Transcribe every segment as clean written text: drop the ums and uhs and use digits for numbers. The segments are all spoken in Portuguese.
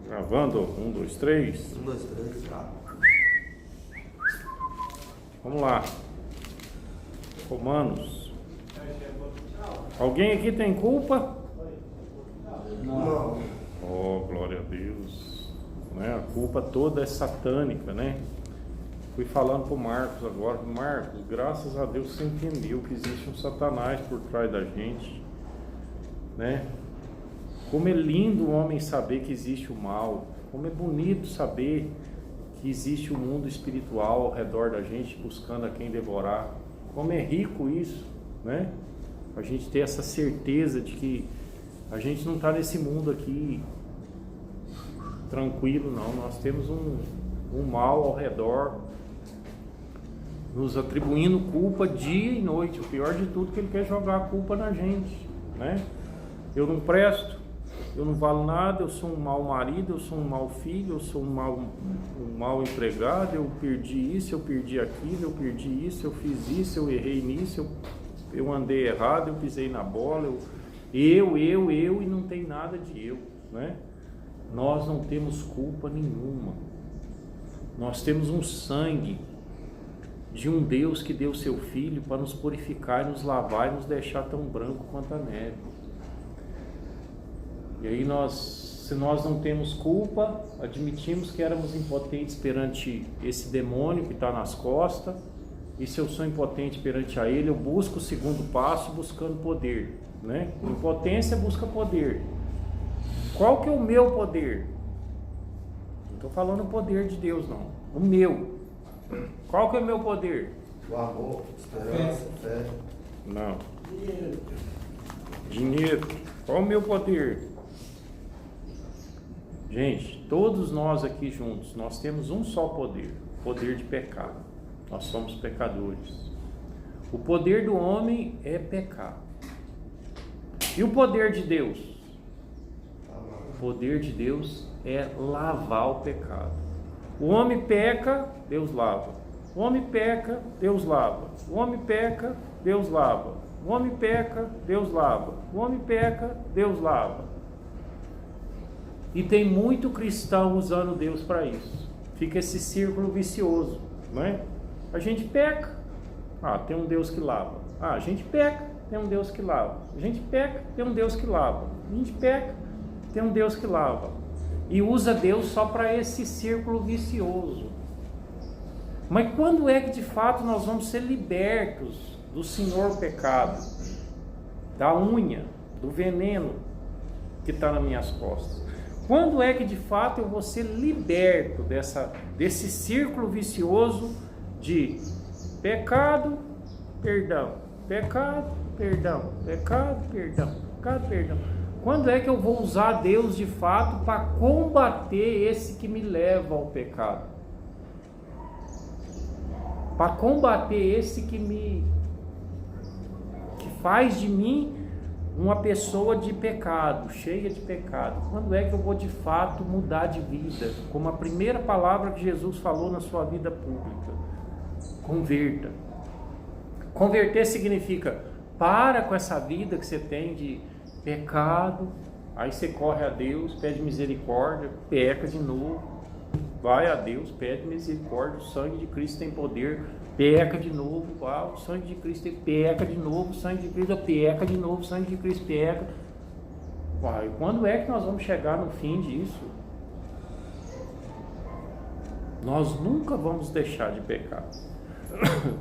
Gravando, 1, 2, 3. 1, 2, 3, tá. Vamos lá. Romanos. Alguém aqui tem culpa? Não. Oh, glória a Deus. Né? A culpa toda é satânica, né? Fui falando pro Marcos agora. Marcos, graças a Deus você entendeu que existe um Satanás por trás da gente, né? Como é lindo o homem saber que existe o mal. Como é bonito saber que existe um mundo espiritual ao redor da gente buscando a quem devorar. Como é rico isso, né? A gente ter essa certeza de que a gente não está nesse mundo aqui tranquilo, não. Nós temos um mal ao redor, nos atribuindo culpa dia e noite. O pior de tudo é que ele quer jogar a culpa na gente, né? Eu não presto, eu não valo nada, eu sou um mau marido, eu sou um mau filho, eu sou um mau empregado, eu perdi isso, eu perdi aquilo, eu perdi isso, eu fiz isso, eu errei nisso, eu andei errado, eu pisei na bola, eu, e não tem nada de eu, né? Nós não temos culpa nenhuma. Nós temos um sangue de um Deus que deu seu Filho para nos purificar, nos lavar e nos deixar tão branco quanto a neve. E aí se nós não temos culpa, admitimos que éramos impotentes perante esse demônio que está nas costas, e se eu sou impotente perante a ele, eu busco o segundo passo buscando poder, né? Impotência busca poder. Qual que é o meu poder? Não estou falando o poder de Deus, não. O meu. Qual que é o meu poder? O amor, esperança, fé. Não. Dinheiro. Qual é o meu poder? Gente, todos nós aqui juntos, nós temos um só poder, o poder de pecado. Nós somos pecadores. O poder do homem é pecar. E o poder de Deus? O poder de Deus é lavar o pecado. O homem peca, Deus lava. O homem peca, Deus lava. O homem peca, Deus lava. O homem peca, Deus lava. O homem peca, Deus lava. E tem muito cristão usando Deus para isso. Fica esse círculo vicioso, não é? A gente peca, tem um Deus que lava. A gente peca, tem um Deus que lava. A gente peca, tem um Deus que lava. A gente peca, tem um Deus que lava. E usa Deus só para esse círculo vicioso. Mas quando é que de fato nós vamos ser libertos do senhor pecado, da unha, do veneno que está nas minhas costas? Quando é que de fato eu vou ser liberto desse círculo vicioso de pecado, perdão, pecado, perdão, pecado, perdão, pecado, perdão? Quando é que eu vou usar Deus de fato para combater esse que me leva ao pecado? Para combater esse que faz de mim uma pessoa de pecado, cheia de pecado. Quando é que eu vou de fato mudar de vida? Como a primeira palavra que Jesus falou na sua vida pública: converta. Converter significa: para com essa vida que você tem de pecado, aí você corre a Deus, pede misericórdia, peca de novo, vai a Deus, pede misericórdia, o sangue de Cristo tem poder, peca de novo, o sangue de Cristo peca de novo, o sangue de Cristo peca de novo, o sangue de Cristo peca. Quando é que nós vamos chegar no fim disso? Nós nunca vamos deixar de pecar,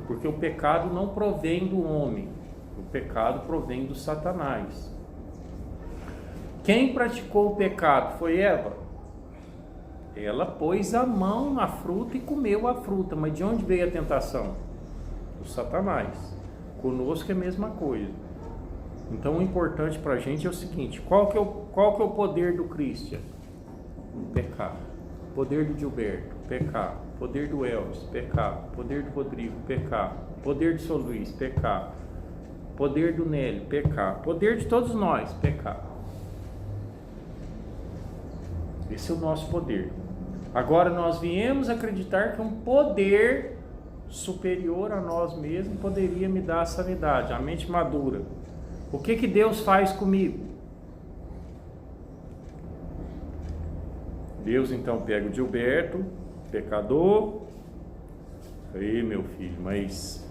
porque o pecado não provém do homem, o pecado provém do Satanás. Quem praticou o pecado foi Eva. Ela pôs a mão na fruta e comeu a fruta. Mas de onde veio a tentação? Do Satanás. Conosco é a mesma coisa. Então o importante para a gente é o seguinte: qual que é o poder do Christian? Pecar. Poder do Gilberto? Pecar. Poder do Elvis? Pecar. Poder do Rodrigo? Pecar. Poder do São Luís? Pecar. Poder do Nélio? Pecar. Poder de todos nós? Pecar. Esse é o nosso poder. Agora nós viemos acreditar que um poder superior a nós mesmos poderia me dar a sanidade, a mente madura. O que Deus faz comigo? Deus então pega o Gilberto, pecador. Aí, meu filho, mas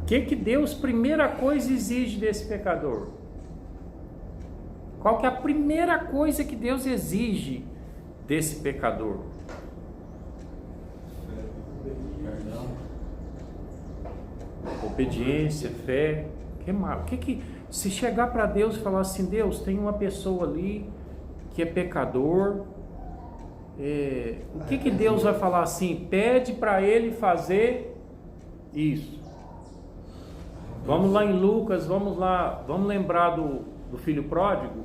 o que Deus, primeira coisa, exige desse pecador? Qual que é a primeira coisa que Deus exige desse pecador? Obediência, fé. Que mais? Se chegar para Deus e falar assim: Deus, tem uma pessoa ali que é pecador, o que Deus vai falar assim? Pede para ele fazer isso. Vamos lá em Lucas, vamos lembrar do filho pródigo.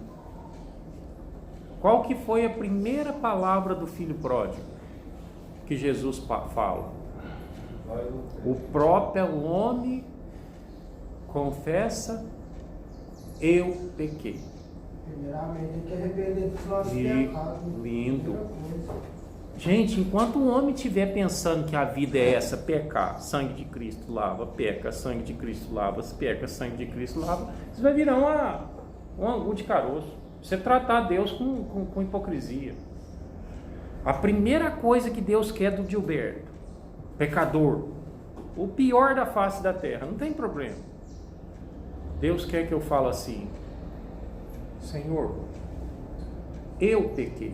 Qual que foi a primeira palavra do filho pródigo que Jesus fala? O próprio homem confessa: eu pequei. Primeiramente, tem que arrepender dos nossos pecados. Lindo. Gente, enquanto o homem estiver pensando que a vida é essa, pecar, sangue de Cristo lava, peca, sangue de Cristo lava, peca, sangue de Cristo lava, isso vai virar um angu de caroço. Você tratar Deus com hipocrisia. A primeira coisa que Deus quer do Gilberto, pecador, o pior da face da terra, não tem problema. Deus quer que eu fale assim: Senhor, eu pequei,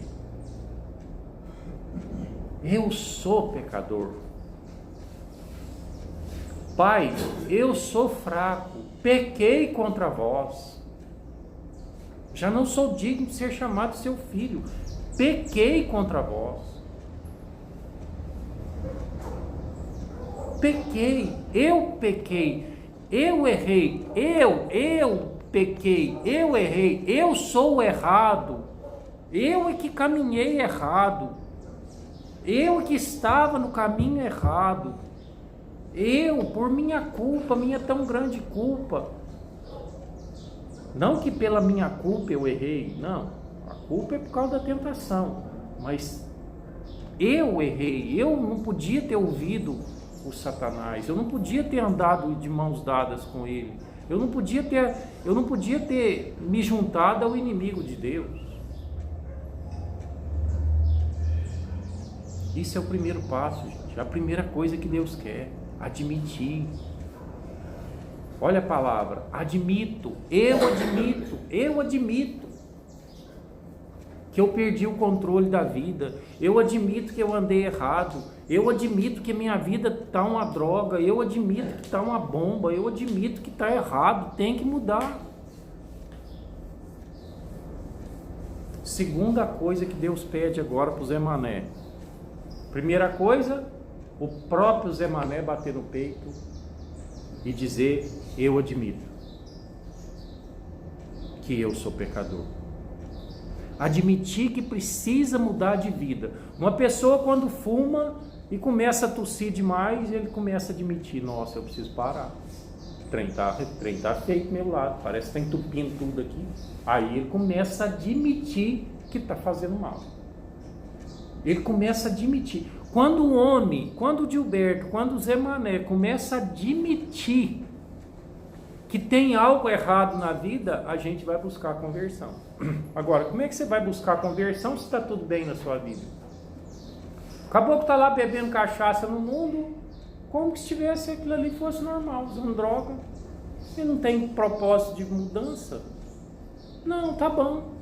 eu sou pecador, Pai, eu sou fraco, pequei contra vós, já não sou digno de ser chamado seu filho, pequei contra vós, pequei, eu errei, eu pequei, eu errei, eu sou o errado, eu é que caminhei errado, eu é que estava no caminho errado, eu, por minha culpa, minha tão grande culpa, não que pela minha culpa eu errei, não, a culpa é por causa da tentação, mas eu errei, eu não podia ter ouvido o Satanás, eu não podia ter andado de mãos dadas com ele, eu não podia ter me juntado ao inimigo de Deus. Isso é o primeiro passo, gente, a primeira coisa que Deus quer, admitir. Olha a palavra, admito que eu perdi o controle da vida, eu admito que eu andei errado, eu admito que minha vida está uma droga, eu admito que está uma bomba, eu admito que está errado, tem que mudar. Segunda coisa que Deus pede agora para o Zé Mané. Primeira coisa, o próprio Zé Mané bater no peito e dizer: eu admito que eu sou pecador. Admitir que precisa mudar de vida. Uma pessoa, quando fuma e começa a tossir demais, ele começa a admitir: nossa, eu preciso parar, o trem tá feio do meu lado, parece que está entupindo tudo aqui. Aí ele começa a admitir que está fazendo mal. Ele começa a admitir. Quando o homem, quando o Gilberto, quando o Zé Mané começa a admitir que tem algo errado na vida, a gente vai buscar a conversão. Agora, como é que você vai buscar a conversão se está tudo bem na sua vida? Acabou que está lá bebendo cachaça no mundo, como que se tivesse aquilo ali fosse normal, usando droga. Ele não tem propósito de mudança? Não, tá bom.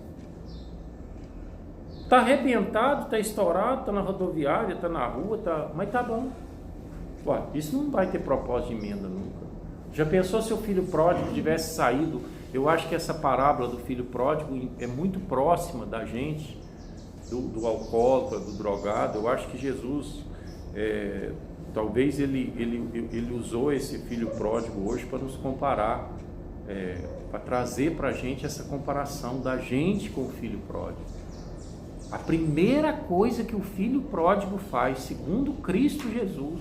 Está arrebentado, está estourado, está na rodoviária, está na rua, mas tá bom. Ué, isso não vai ter propósito de emenda nunca. Já pensou se o filho pródigo tivesse saído? Eu acho que essa parábola do filho pródigo é muito próxima da gente, do alcoólatra, do drogado. Eu acho que Jesus, talvez ele usou esse filho pródigo hoje para nos comparar, para trazer para a gente essa comparação da gente com o filho pródigo. A primeira coisa que o filho pródigo faz, segundo Cristo Jesus,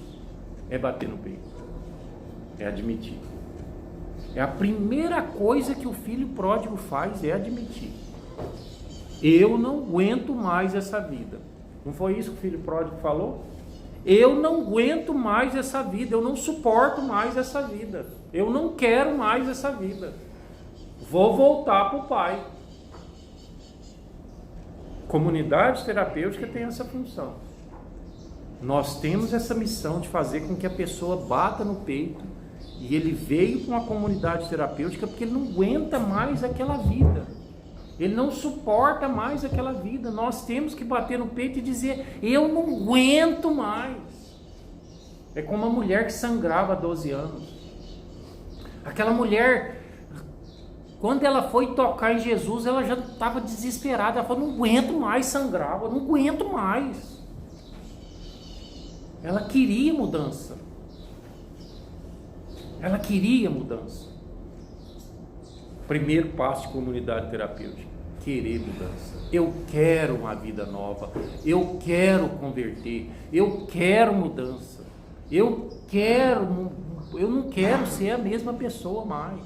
é bater no peito, é admitir. É a primeira coisa que o filho pródigo faz, é admitir: eu não aguento mais essa vida. Não foi isso que o filho pródigo falou? Eu não aguento mais essa vida, eu não suporto mais essa vida, eu não quero mais essa vida, vou voltar para o Pai. Comunidade terapêutica tem essa função. Nós temos essa missão de fazer com que a pessoa bata no peito, e ele veio com a comunidade terapêutica porque ele não aguenta mais aquela vida. Ele não suporta mais aquela vida. Nós temos que bater no peito e dizer: eu não aguento mais. É como uma mulher que sangrava há 12 anos. Aquela mulher, quando ela foi tocar em Jesus, ela já estava desesperada. Ela falou: não aguento mais sangrar, eu não aguento mais. Ela queria mudança. Ela queria mudança. Primeiro passo de comunidade terapêutica: querer mudança. Eu quero uma vida nova. Eu quero converter. Eu quero mudança. Eu não quero ser a mesma pessoa mais.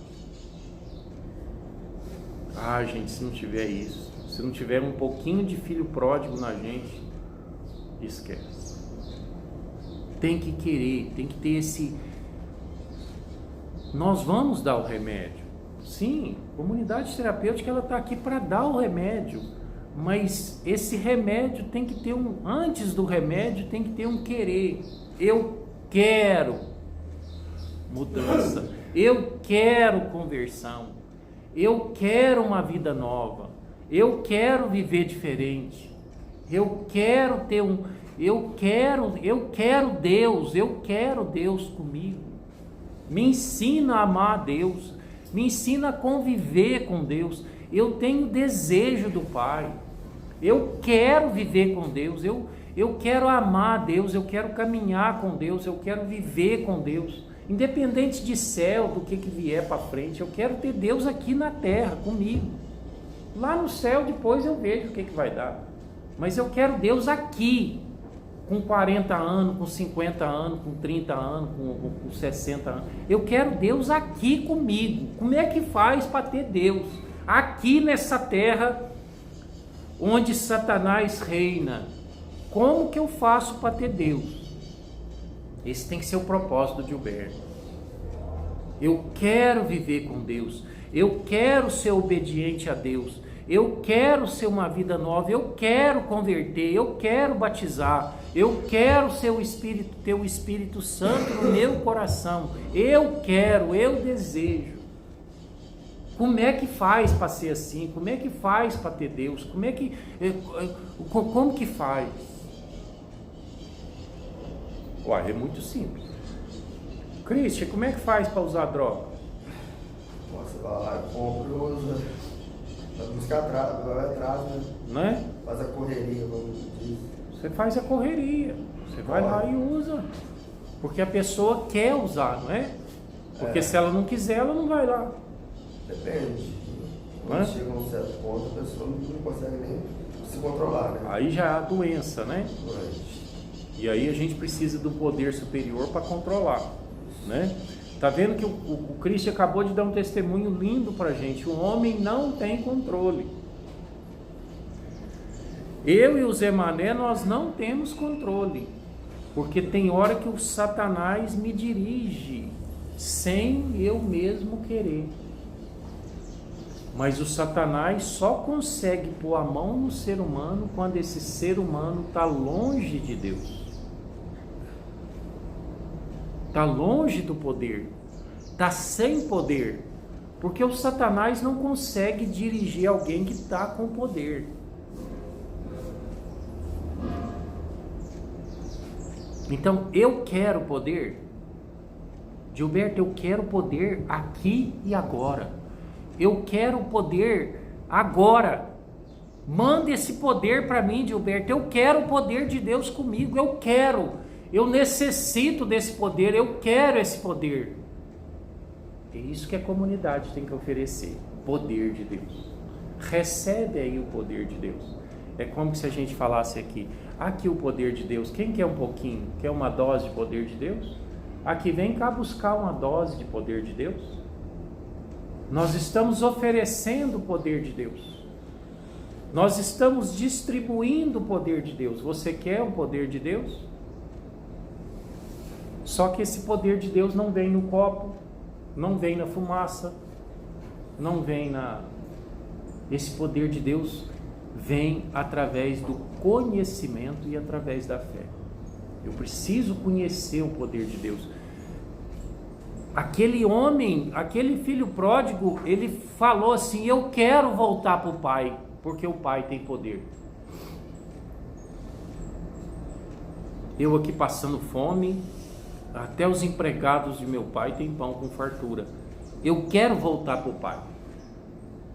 Ah, gente, se não tiver isso, se não tiver um pouquinho de filho pródigo na gente, esquece. Tem que querer, tem que ter esse... Nós vamos dar o remédio. Sim, a comunidade terapêutica, ela está aqui para dar o remédio, mas esse remédio tem que ter antes do remédio tem que ter um querer. Eu quero mudança, eu quero conversão, eu quero uma vida nova, eu quero viver diferente, eu quero ter eu quero Deus comigo. Me ensina a amar a Deus, me ensina a conviver com Deus. Eu tenho desejo do Pai, eu quero viver com Deus, eu quero amar a Deus, eu quero caminhar com Deus, eu quero viver com Deus, independente de céu, do que vier para frente. Eu quero ter Deus aqui na terra comigo. Lá no céu depois eu vejo o que vai dar, mas eu quero Deus aqui, com 40 anos, com 50 anos, com 30 anos, com 60 anos. Eu quero Deus aqui comigo. Como é que faz para ter Deus aqui nessa terra onde Satanás reina? Como que eu faço para ter Deus? Esse tem que ser o propósito de Gilberto. Eu quero viver com Deus, eu quero ser obediente a Deus, eu quero ser uma vida nova, eu quero converter, eu quero batizar, eu quero ter o Espírito Santo no meu coração, eu desejo. Como é que faz para ser assim? Como é que faz para ter Deus? Como que faz? Uai, é muito simples. Christian, como é que faz para usar droga? Você vai lá e compra e usa. Vai buscar atrás, vai atrás, Né? Faz a correria, vamos dizer. Você faz a correria. Você vai lá e usa. Porque a pessoa quer usar, não é? Porque se ela não quiser, ela não vai lá. Depende. Quando chega a um certo ponto, a pessoa não consegue nem se controlar, né? Aí já é a doença, né? Doente. E aí a gente precisa do poder superior para controlar, né? Tá vendo que o Cristo acabou de dar um testemunho lindo para a gente. O homem não tem controle. Eu e o Zé Mané, nós não temos controle, porque tem hora que o Satanás me dirige sem eu mesmo querer. Mas o Satanás só consegue pôr a mão no ser humano quando esse ser humano está longe de Deus. Está longe do poder, está sem poder, porque o Satanás não consegue dirigir alguém que está com poder. Então, eu quero poder. Gilberto, eu quero poder aqui e agora. Eu quero poder agora. Manda esse poder para mim, Gilberto. Eu quero o poder de Deus comigo. Eu necessito desse poder, eu quero esse poder. É isso que a comunidade tem que oferecer, poder de Deus. Recebe aí o poder de Deus. É como se a gente falasse aqui o poder de Deus. Quem quer um pouquinho? Quer uma dose de poder de Deus? Aqui, vem cá buscar uma dose de poder de Deus. Nós estamos oferecendo o poder de Deus. Nós estamos distribuindo o poder de Deus. Você quer o poder de Deus? Só que esse poder de Deus não vem no copo, não vem na fumaça, não vem na... Esse poder de Deus vem através do conhecimento e através da fé. Eu preciso conhecer o poder de Deus. Aquele homem, aquele filho pródigo, ele falou assim: eu quero voltar para o pai, porque o pai tem poder. Eu aqui passando fome, até os empregados de meu pai têm pão com fartura. Eu quero voltar para o pai.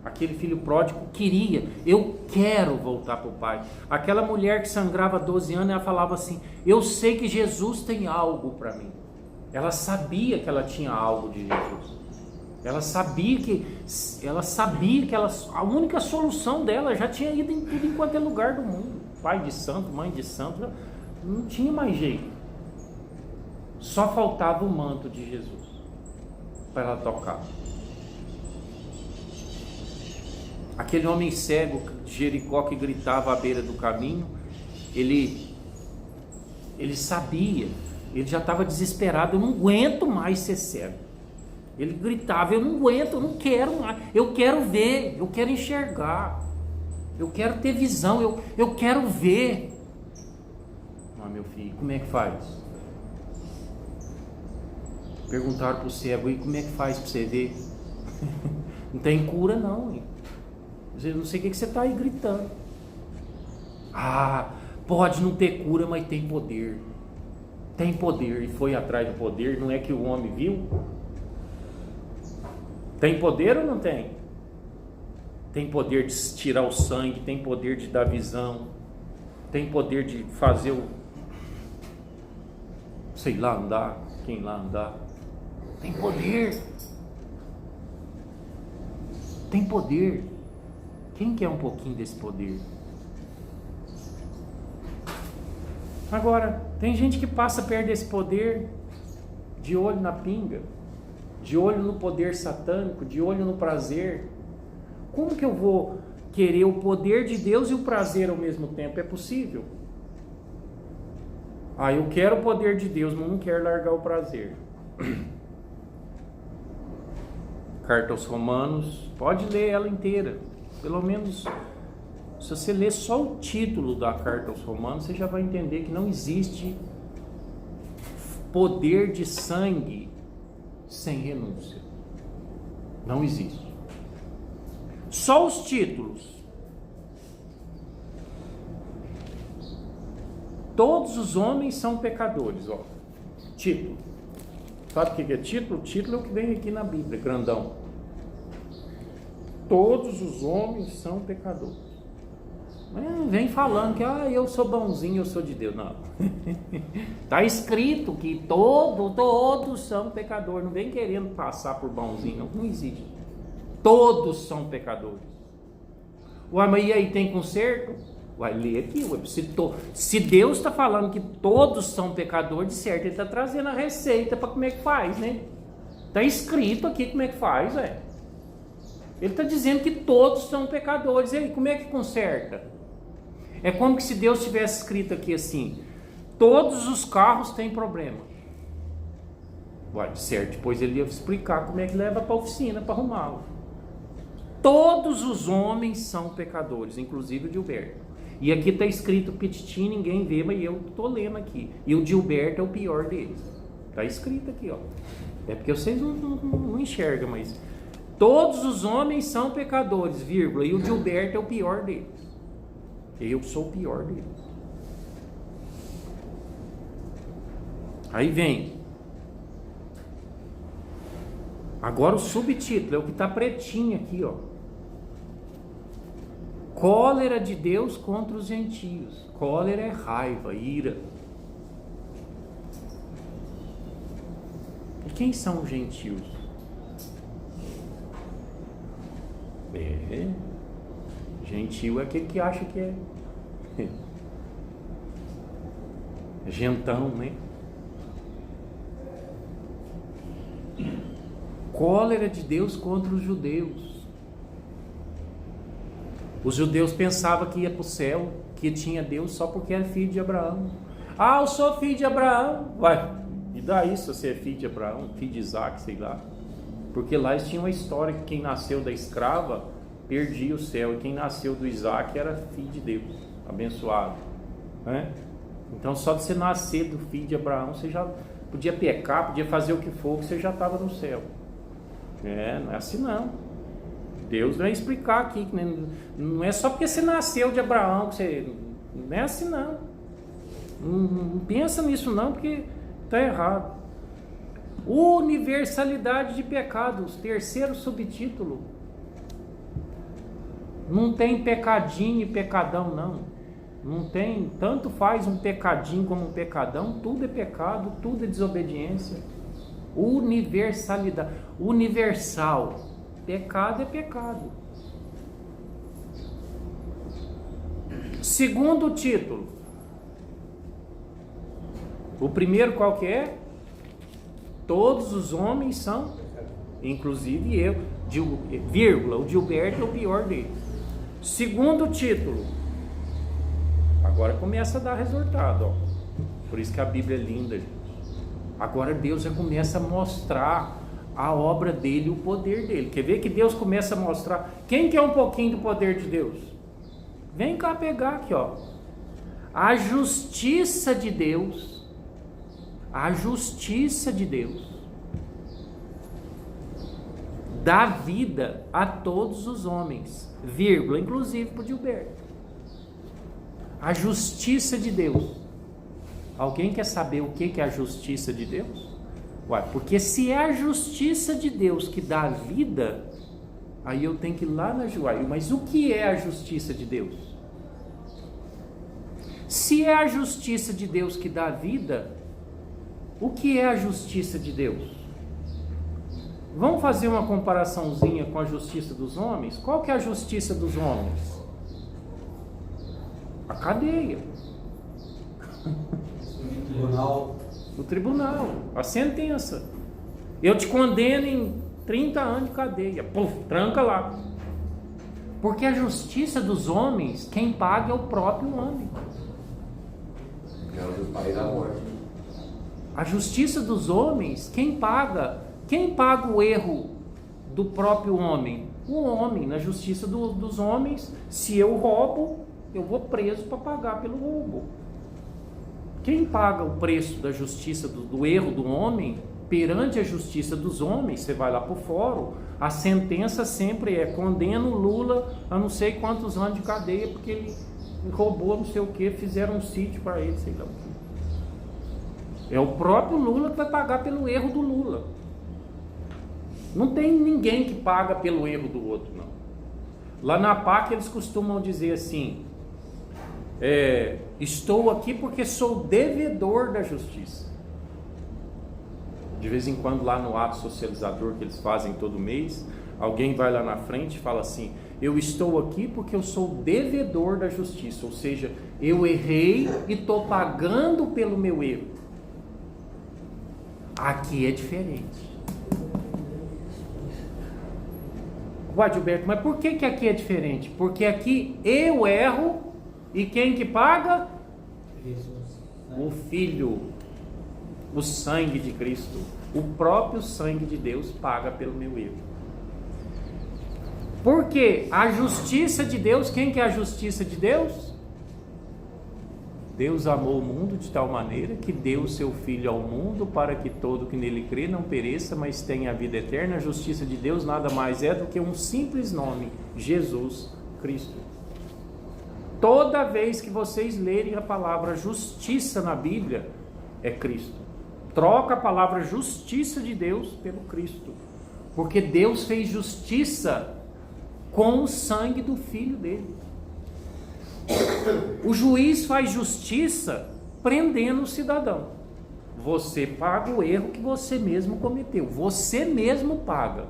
Aquele filho pródigo queria: eu quero voltar para o pai. Aquela mulher que sangrava 12 anos, ela falava assim: eu sei que Jesus tem algo para mim. Ela sabia que ela tinha algo de Jesus. Ela sabia que a única solução dela já tinha ido em tudo enquanto é lugar do mundo. Pai de santo, mãe de santo, não tinha mais jeito. Só faltava o manto de Jesus para ela tocar. Aquele homem cego de Jericó que gritava à beira do caminho, ele sabia, ele já estava desesperado: eu não aguento mais ser cego. Ele gritava: eu não aguento, eu não quero mais, eu quero ver, eu quero enxergar, eu quero ter visão, eu quero ver. Mas meu filho, como é que faz? Perguntaram para o cego: e como é que faz para você ver? Não tem cura não, hein? Eu não sei o que você está aí gritando. Ah, pode não ter cura, mas tem poder. Tem poder. E foi atrás do poder. Não é que o homem viu? Tem poder ou não tem? Tem poder de tirar o sangue, tem poder de dar visão, tem poder de fazer o... sei lá andar, quem lá andar. Tem poder. Tem poder. Quem quer um pouquinho desse poder? Agora, tem gente que passa perto desse poder, de olho na pinga, de olho no poder satânico, de olho no prazer. Como que eu vou querer o poder de Deus e o prazer ao mesmo tempo? É possível? Ah, eu quero o poder de Deus, mas não quero largar o prazer. Carta aos Romanos, pode ler ela inteira. Pelo menos, se você ler só o título da carta aos Romanos, você já vai entender que não existe poder de sangue sem renúncia. Não existe. Só os títulos. Todos os homens são pecadores, ó. Título. Sabe o que é título? Título é o que vem aqui na Bíblia, grandão. Todos os homens são pecadores. Mas vem falando que eu sou bonzinho, eu sou de Deus. Não. Está escrito que todos são pecadores. Não vem querendo passar por bonzinho, não existe. Todos são pecadores. Ué, mas e aí, tem conserto? Vai ler aqui. Ué, se Deus está falando que todos são pecadores, de certo, Ele está trazendo a receita para como é que faz, né? Está escrito aqui como é que faz, velho. Ele está dizendo que todos são pecadores. E aí, como é que conserta? É como que se Deus tivesse escrito aqui assim: todos os carros têm problema. Vai, certo, depois ele ia explicar como é que leva para a oficina para arrumá-lo. Todos os homens são pecadores, inclusive o Gilberto. E aqui está escrito petitim, ninguém vê, mas eu estou lendo aqui. E o Gilberto é o pior deles. Está escrito aqui, ó. É porque vocês não enxergam, mas... todos os homens são pecadores, vírgula, e o Gilberto é o pior deles. Eu sou o pior deles. Aí vem. Agora o subtítulo, é o que está pretinho aqui, ó. Cólera de Deus contra os gentios. Cólera é raiva, ira. E quem são os gentios? Gentil é aquele que acha que é gentão, né? Cólera de Deus contra os judeus. Os judeus pensavam que ia para o céu, que tinha Deus só porque era filho de Abraão. Ah, eu sou filho de Abraão. Vai, e daí se você é filho de Abraão, filho de Isaac, sei lá. Porque lá eles tinham uma história que quem nasceu da escrava perdia o céu. E quem nasceu do Isaac era filho de Deus, abençoado, né? Então só de você nascer do filho de Abraão, você já podia pecar, podia fazer o que for, que você já estava no céu. Não é assim não. Deus vai explicar aqui que não é só porque você nasceu de Abraão que você... Não é assim não. Não pensa nisso não, porque está errado. Universalidade de pecados, terceiro subtítulo. Não tem pecadinho e pecadão não. Não tem, tanto faz um pecadinho como um pecadão, tudo é pecado, tudo é desobediência. Universalidade, universal. Pecado é pecado. Segundo título. O primeiro qual que é? Todos os homens são, inclusive eu, vírgula, o Gilberto é o pior dele. Segundo título. Agora começa a dar resultado, ó. Por isso que a Bíblia é linda, gente. Agora Deus já começa a mostrar a obra dele, o poder dele. Quer ver que Deus começa a mostrar? Quem quer um pouquinho do poder de Deus? Vem cá pegar aqui, ó. A justiça de Deus. A justiça de Deus dá vida a todos os homens, vírgula, inclusive para o Gilberto. A justiça de Deus. Alguém quer saber o que é a justiça de Deus? Ué, porque se é a justiça de Deus que dá vida, aí eu tenho que ir lá na Joaí. Mas o que é a justiça de Deus? Se é a justiça de Deus que dá vida, o que é a justiça de Deus? Vamos fazer uma comparaçãozinha com a justiça dos homens? Qual que é a justiça dos homens? A cadeia. O tribunal, a sentença. Eu te condeno em 30 anos de cadeia. Puf, tranca lá. Porque a justiça dos homens, quem paga é o próprio homem. É o do pai da morte. A justiça dos homens, quem paga o erro do próprio homem? O homem. Na justiça dos homens, se eu roubo, eu vou preso para pagar pelo roubo. Quem paga o preço da justiça do erro do homem, perante a justiça dos homens, você vai lá para o fórum, a sentença sempre é: condeno Lula a não sei quantos anos de cadeia porque ele roubou não sei o que, fizeram um sítio para ele, sei lá o que. É o próprio Lula que vai pagar pelo erro do Lula. Não tem ninguém que paga pelo erro do outro, não. Lá na PAC eles costumam dizer assim: estou aqui porque sou devedor da justiça. De vez em quando lá no ato socializador que eles fazem todo mês, alguém vai lá na frente e fala assim: eu estou aqui porque eu sou devedor da justiça. Ou seja, eu errei e estou pagando pelo meu erro. Aqui é diferente. Ué, Gilberto, mas por que aqui é diferente? Porque aqui eu erro e quem que paga? Jesus. O Filho, o sangue de Cristo, o próprio sangue de Deus paga pelo meu erro. Porque a justiça de Deus, quem que é a justiça de Deus? Deus amou o mundo de tal maneira que deu o seu Filho ao mundo para que todo que nele crê não pereça, mas tenha a vida eterna. A justiça de Deus nada mais é do que um simples nome: Jesus Cristo. Toda vez que vocês lerem a palavra justiça na Bíblia, é Cristo. Troca a palavra justiça de Deus pelo Cristo. Porque Deus fez justiça com o sangue do Filho dele. O juiz faz justiça prendendo o cidadão. Você paga o erro que você mesmo cometeu. Você mesmo paga.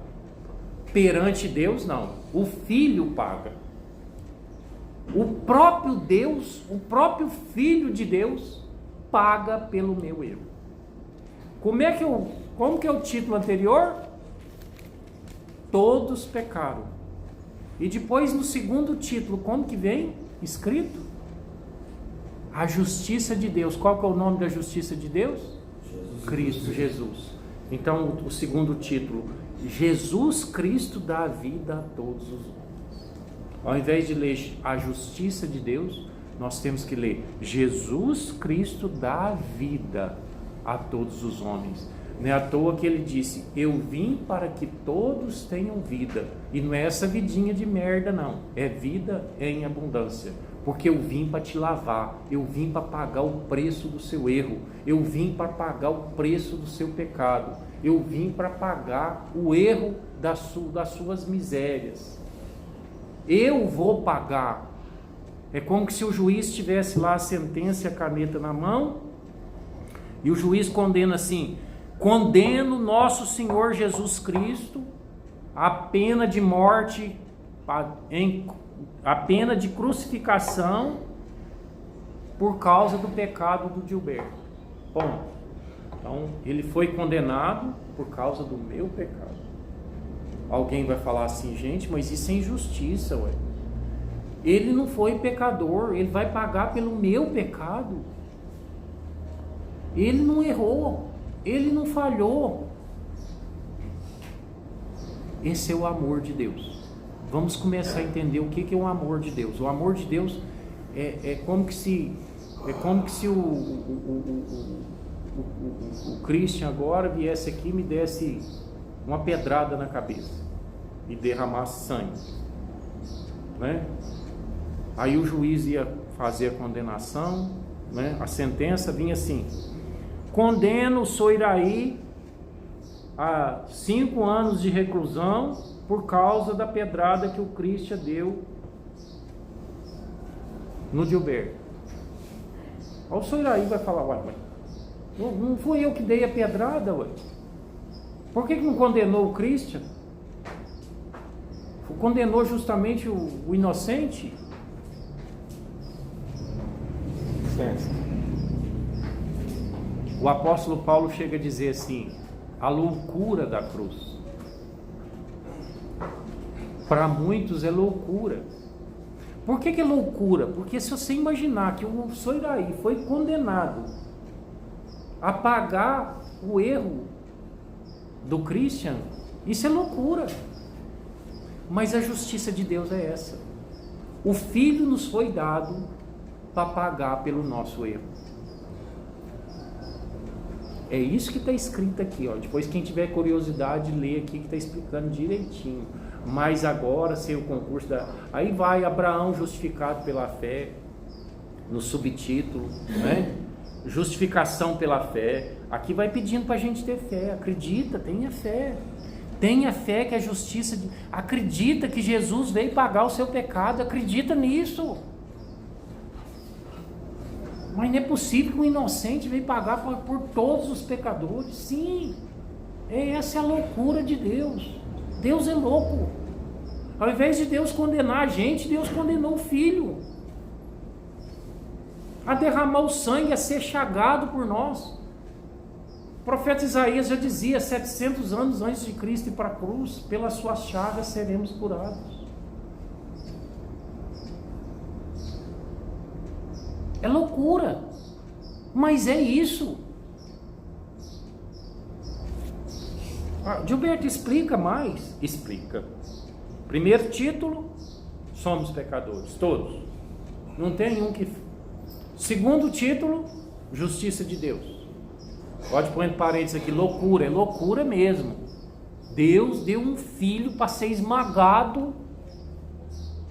Perante Deus, não. O Filho paga. O próprio Deus, o próprio Filho de Deus, paga pelo meu erro. Como que é o título anterior? Todos pecaram. E depois no segundo título, como que vem? Escrito? A justiça de Deus. Qual que é o nome da justiça de Deus? Jesus. Cristo Jesus. Então o segundo título: Jesus Cristo dá vida a todos os homens. Ao invés de ler a justiça de Deus, nós temos que ler Jesus Cristo dá vida a todos os homens. Não é à toa que ele disse: eu vim para que todos tenham vida. E não é essa vidinha de merda, não. É vida em abundância. Porque eu vim para te lavar. Eu vim para pagar o preço do seu erro. Eu vim para pagar o preço do seu pecado. Eu vim para pagar o erro das suas misérias. Eu vou pagar. É como se o juiz tivesse lá a sentença e a caneta na mão, e o juiz condena assim: condeno nosso Senhor Jesus Cristo a pena de morte, a pena de crucificação por causa do pecado do Gilberto. Bom, então ele foi condenado por causa do meu pecado. Alguém vai falar assim: gente, mas isso é injustiça, ué. Ele não foi pecador, ele vai pagar pelo meu pecado. Ele não errou, ele não falhou. Esse é o amor de Deus. Vamos começar a entender o que é o amor de Deus. O amor de Deus é como que se o Christian agora viesse aqui e me desse uma pedrada na cabeça e derramasse sangue, né? Aí o juiz ia fazer a condenação, né? A sentença vinha assim: condeno o Soiraí a 5 anos de reclusão por causa da pedrada que o Christian deu no Gilberto. Aí o Soiraí vai falar: ué, não fui eu que dei a pedrada, ué. Por que não condenou o Christian? Condenou justamente o inocente? O apóstolo Paulo chega a dizer assim: a loucura da cruz. Para muitos é loucura. Por que é loucura? Porque se você imaginar que o Soiraí foi condenado a pagar o erro do Christian, isso é loucura. Mas a justiça de Deus é essa: o Filho nos foi dado para pagar pelo nosso erro. É isso que está escrito aqui, ó. Depois quem tiver curiosidade, lê aqui que está explicando direitinho. Mas agora, sem o concurso aí vai Abraão justificado pela fé, no subtítulo, né? Justificação pela fé. Aqui vai pedindo para a gente ter fé. Acredita, tenha fé. Tenha fé que a justiça acredita que Jesus veio pagar o seu pecado. Acredita nisso. Mas não é possível que um inocente veio pagar por todos os pecadores. Sim, essa é a loucura de Deus. Deus é louco. Ao invés de Deus condenar a gente, Deus condenou o Filho a derramar o sangue, a ser chagado por nós. O profeta Isaías já dizia: 700 anos antes de Cristo ir para a cruz, pelas suas chagas seremos curados. É loucura, mas é isso. Gilberto, explica mais. Explica. Primeiro título: somos pecadores, todos. Não tem um que... Segundo título: justiça de Deus. Pode pôr entre parênteses aqui: loucura. É loucura mesmo. Deus deu um filho para ser esmagado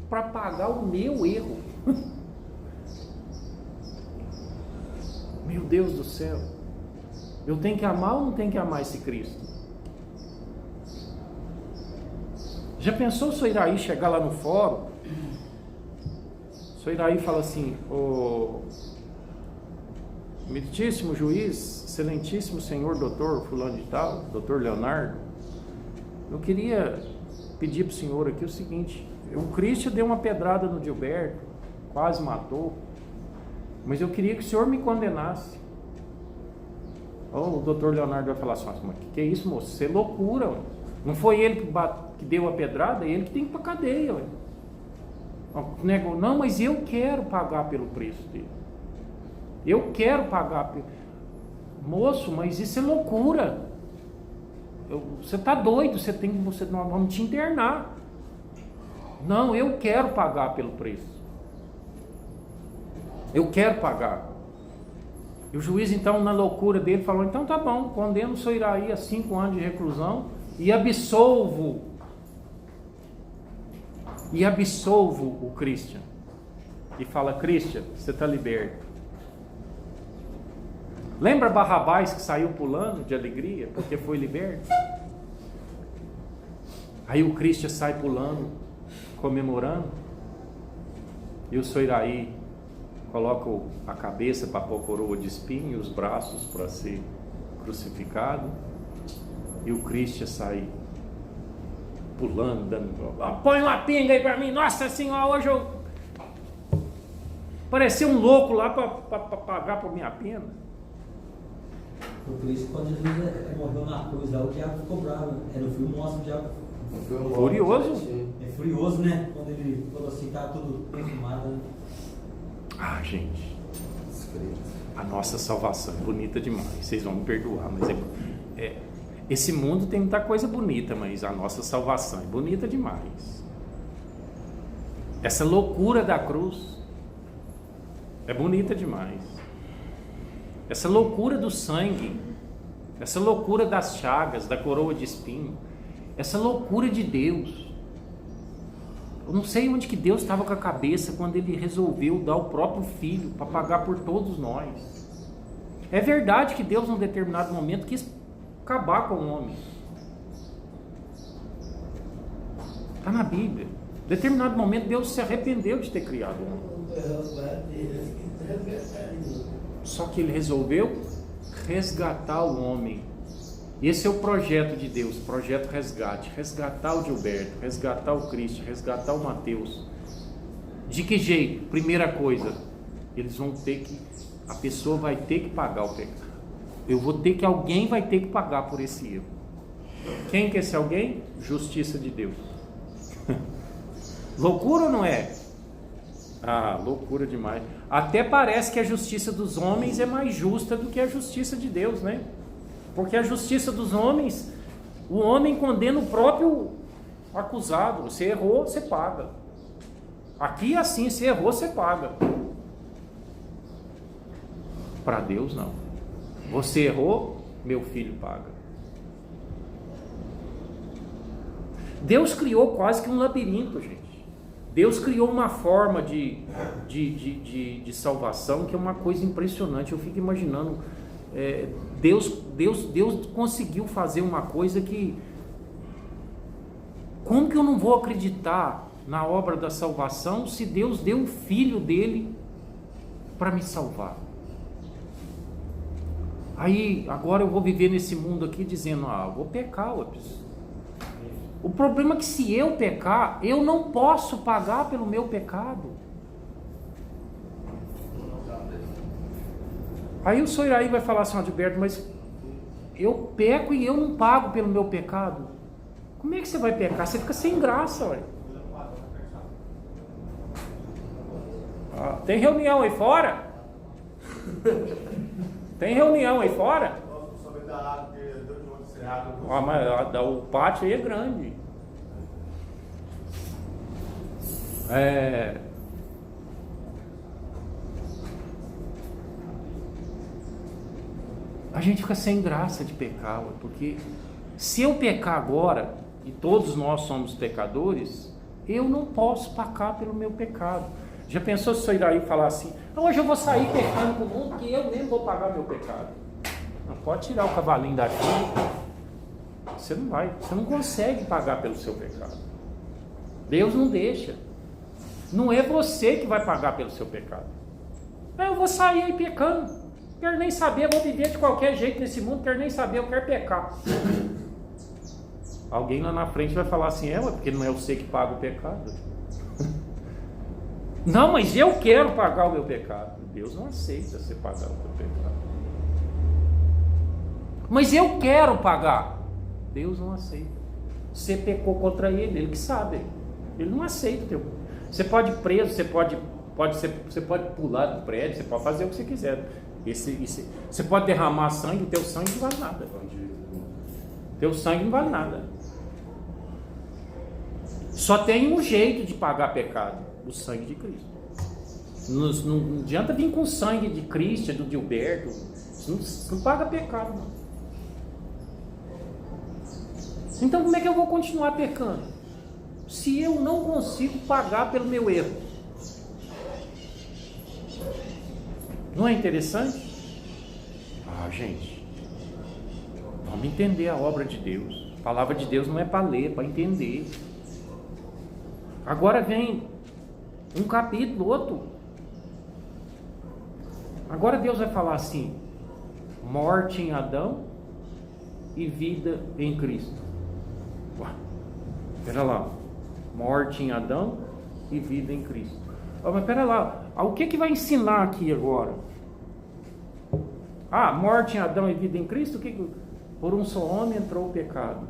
para pagar o meu erro. Meu Deus do céu, eu tenho que amar ou não tenho que amar esse Cristo? Já pensou se o Iraí chegar lá no fórum? Se o Iraí fala assim: o meritíssimo juiz, excelentíssimo senhor doutor fulano de tal, doutor Leonardo, eu queria pedir para o senhor aqui o seguinte: o Cristo deu uma pedrada no Gilberto, quase matou, mas eu queria que o senhor me condenasse. O doutor Leonardo vai falar assim: mas que é isso, moço? Isso é loucura, ué. Não foi ele que deu a pedrada, é ele que tem que ir para a cadeia, ué. Não, mas eu quero pagar pelo preço dele. Eu quero pagar pelo... Moço, mas isso é loucura. Você está doido, nós vamos te internar. Não, eu quero pagar pelo preço. Eu quero pagar. E o juiz, então, na loucura dele, falou: então tá bom, condeno o senhor Iraí a 5 anos de reclusão e absolvo o Christian. E fala: Christian, você está liberto. Lembra Barrabás que saiu pulando de alegria porque foi liberto? Aí o Christian sai pulando, comemorando, e o senhor Iraí coloca a cabeça para pôr coroa de espinho e os braços para ser crucificado, e o Christian sai pulando, dando: põe uma pinga aí para mim, nossa senhora, hoje eu parecia um louco lá para pagar por minha pena. O Cristo, quando Jesus morreu na cruz, lá, o diabo ficou bravo. No filme mostra o diabo furioso. É furioso, né? Quando ele falou assim, tá tudo perfumado. Né? Ah, gente, a nossa salvação é bonita demais. Vocês vão me perdoar, mas esse mundo tem muita coisa bonita, mas a nossa salvação é bonita demais. Essa loucura da cruz é bonita demais. Essa loucura do sangue, essa loucura das chagas, da coroa de espinho, essa loucura de Deus. Eu não sei onde que Deus estava com a cabeça quando Ele resolveu dar o próprio Filho para pagar por todos nós. É verdade que Deus, num determinado momento, quis acabar com o homem. Está na Bíblia. Em determinado momento, Deus se arrependeu de ter criado o homem. Só que Ele resolveu resgatar o homem. Esse é o projeto de Deus, projeto resgate. Resgatar o Gilberto, resgatar o Cristo, resgatar o Mateus. De que jeito? Primeira coisa, eles vão ter que, a pessoa vai ter que pagar o pecado. Alguém vai ter que pagar por esse erro. Quem que é esse alguém? Justiça de Deus. Loucura ou não é? Ah, loucura demais. Até parece que a justiça dos homens é mais justa do que a justiça de Deus, né? Porque a justiça dos homens, o homem condena o próprio acusado. Você errou, você paga. Aqui é assim, se errou, você paga. Para Deus não. Você errou, meu filho paga. Deus criou quase que um labirinto, gente. Deus criou uma forma de salvação que é uma coisa impressionante. Eu fico imaginando, Deus conseguiu fazer uma coisa que... Como que eu não vou acreditar na obra da salvação se Deus deu o Filho dele para me salvar? Aí, agora eu vou viver nesse mundo aqui dizendo: eu vou pecar, o problema é que se eu pecar, eu não posso pagar pelo meu pecado. Aí o senhor Iraí vai falar assim: Adilberto, mas eu peco e eu não pago pelo meu pecado. Como é que você vai pecar? Você fica sem graça, ué. Tem reunião aí fora? Tem reunião aí fora? Mas o pátio aí é grande. A gente fica sem graça de pecar, porque se eu pecar agora, e todos nós somos pecadores, eu não posso pagar pelo meu pecado. Já pensou se o senhor Iraí falar assim: hoje eu vou sair pecando com o mundo, que eu nem vou pagar meu pecado? Não pode tirar o cavalinho daqui. Você não consegue pagar pelo seu pecado. Deus não deixa. Não é você que vai pagar pelo seu pecado. Eu vou sair aí pecando. Quero nem saber, vou viver de qualquer jeito nesse mundo, quero nem saber, eu quero pecar. Alguém lá na frente vai falar assim: porque não é você que paga o pecado. Não, mas eu quero pagar o meu pecado. Deus não aceita você pagar o seu pecado. Mas eu quero pagar. Deus não aceita. Você pecou contra ele que sabe. Ele não aceita o teu. Você pode ir preso, você pode pular do prédio, você pode fazer o que você quiser. Você pode derramar sangue, o teu sangue não vale nada. Teu sangue não vale nada. Só tem um jeito de pagar pecado: o sangue de Cristo. Não adianta vir com o sangue de Cristo, do Gilberto. Isso não paga pecado, não. Então como é que eu vou continuar pecando se eu não consigo pagar pelo meu erro? Não é interessante? Gente, vamos entender a obra de Deus. A palavra de Deus não é para ler, é para entender. Agora vem um capítulo, outro. Agora Deus vai falar assim: morte em Adão e vida em Cristo. Espera lá, morte em Adão e vida em Cristo. Mas espera lá, o que vai ensinar aqui agora? Morte em Adão e vida em Cristo. Por um só homem entrou o pecado,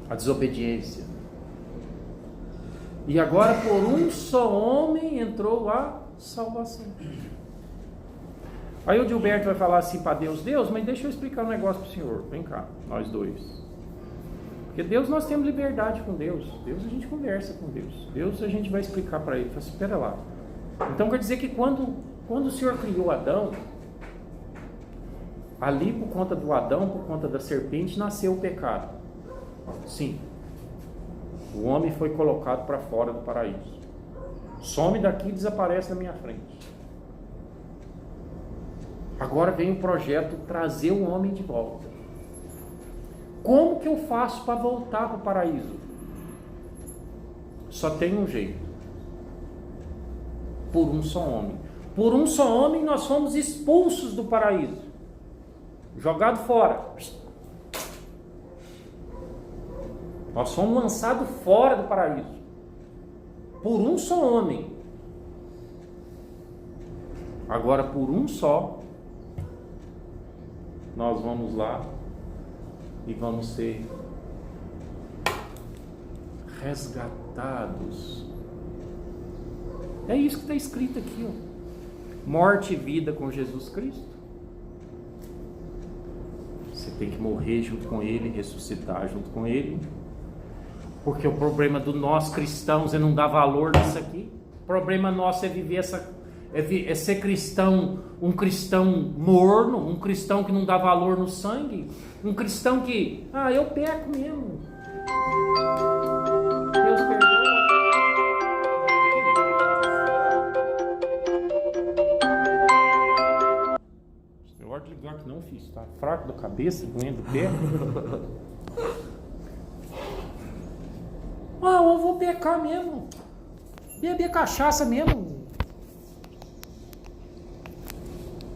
a desobediência. E agora por um só homem entrou a salvação. Aí o Gilberto vai falar assim para Deus: Deus, mas deixa eu explicar um negócio para o senhor. Vem cá, nós dois. Porque Deus, nós temos liberdade com Deus. Deus, a gente conversa com Deus. Deus, a gente vai explicar para ele. Fala assim: espera lá. Então quer dizer que quando o Senhor criou Adão, ali por conta do Adão, por conta da serpente, nasceu o pecado. Sim. O homem foi colocado para fora do paraíso. Some daqui e desaparece na minha frente. Agora vem o projeto trazer o homem de volta. Como que eu faço para voltar para o paraíso? Só tem um jeito: por um só homem. Por um só homem nós fomos expulsos do paraíso, jogados fora. Nós fomos lançados fora do paraíso por um só homem. Agora por um só nós vamos lá e vamos ser resgatados. É isso que está escrito aqui, morte e vida com Jesus Cristo. Você tem que morrer junto com Ele, ressuscitar junto com Ele. Porque o problema do nós cristãos é não dar valor nisso aqui. O problema nosso é viver é ser cristão, um cristão morno, um cristão que não dá valor no sangue, um cristão que, eu peco mesmo, Deus perdoa. Eu vou ligar que não fiz, tá fraco da cabeça, doendo o pé. Eu vou pecar mesmo, beber cachaça mesmo,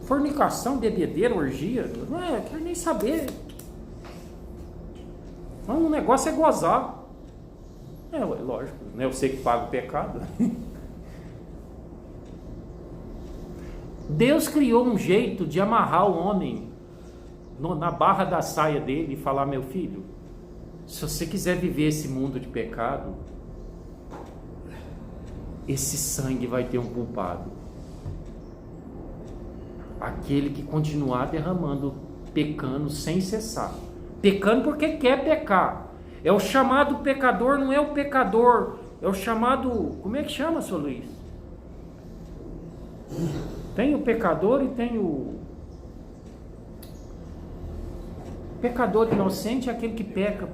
fornicação, bebedeira, orgia, quero nem saber. O negócio é gozar. Lógico, né? Eu sei que pago o pecado. Deus criou um jeito de amarrar o homem na barra da saia dele e falar: meu filho, se você quiser viver esse mundo de pecado, esse sangue vai ter um culpado. Aquele que continuar derramando, pecando sem cessar. Pecando porque quer pecar. É o chamado pecador, não é o pecador. É o chamado... Como é que chama, seu Luiz? Tem o pecador e tem o... Pecador inocente é aquele que peca.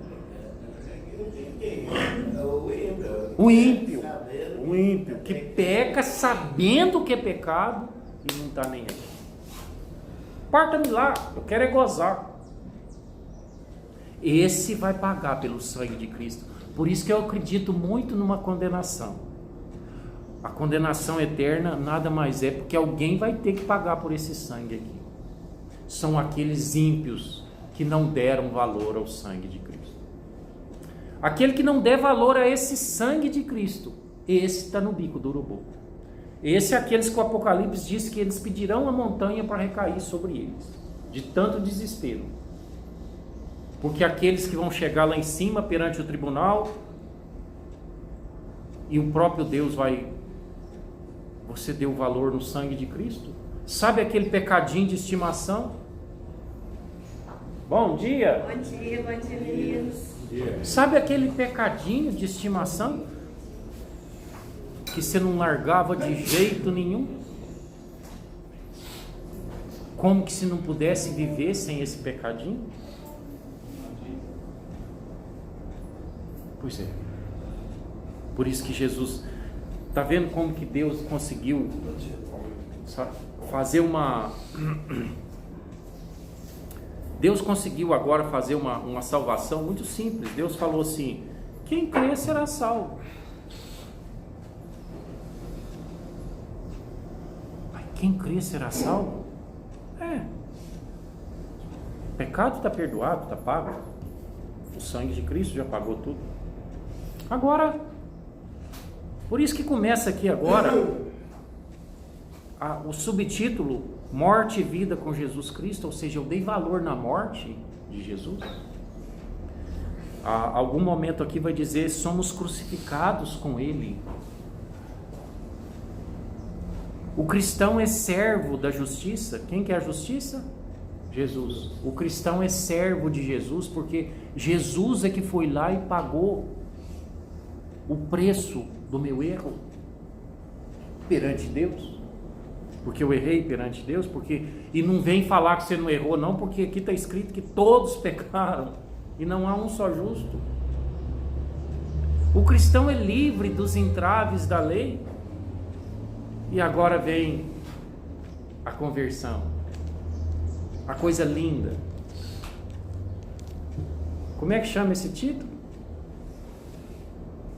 O ímpio. O ímpio que peca sabendo que é pecado e não está nem aí. Parta-me lá, eu quero é gozar. Esse vai pagar pelo sangue de Cristo. Por isso que eu acredito muito numa condenação. A condenação eterna nada mais é porque alguém vai ter que pagar por esse sangue aqui. São aqueles ímpios que não deram valor ao sangue de Cristo. Aquele que não der valor a esse sangue de Cristo, esse está no bico do urubu. Esse é aqueles que o Apocalipse diz que eles pedirão a montanha para recair sobre eles, de tanto desespero. Porque aqueles que vão chegar lá em cima perante o tribunal, e o próprio Deus vai... Você deu valor no sangue de Cristo? Sabe aquele pecadinho de estimação? Bom dia! Bom dia, meninos. Sabe aquele pecadinho de estimação? Que você não largava de jeito nenhum? Como que se não pudesse viver sem esse pecadinho? Pois é. Por isso que Jesus... Está vendo como que Deus conseguiu fazer uma... Deus conseguiu agora fazer uma salvação muito simples. Deus falou assim: quem crê será salvo. Quem crê será salvo? O pecado está perdoado, está pago. O sangue de Cristo já pagou tudo. Agora, por isso que começa aqui agora o subtítulo Morte e Vida com Jesus Cristo, ou seja, eu dei valor na morte de Jesus. Algum momento aqui vai dizer: somos crucificados com Ele. O cristão é servo da justiça. Quem que é a justiça? Jesus. O cristão é servo de Jesus, porque Jesus é que foi lá e pagou o preço do meu erro perante Deus. Porque eu errei perante Deus, e não vem falar que você não errou não, porque aqui está escrito que todos pecaram e não há um só justo. O cristão é livre dos entraves da lei. E agora vem a conversão, a coisa linda. Como é que chama esse título?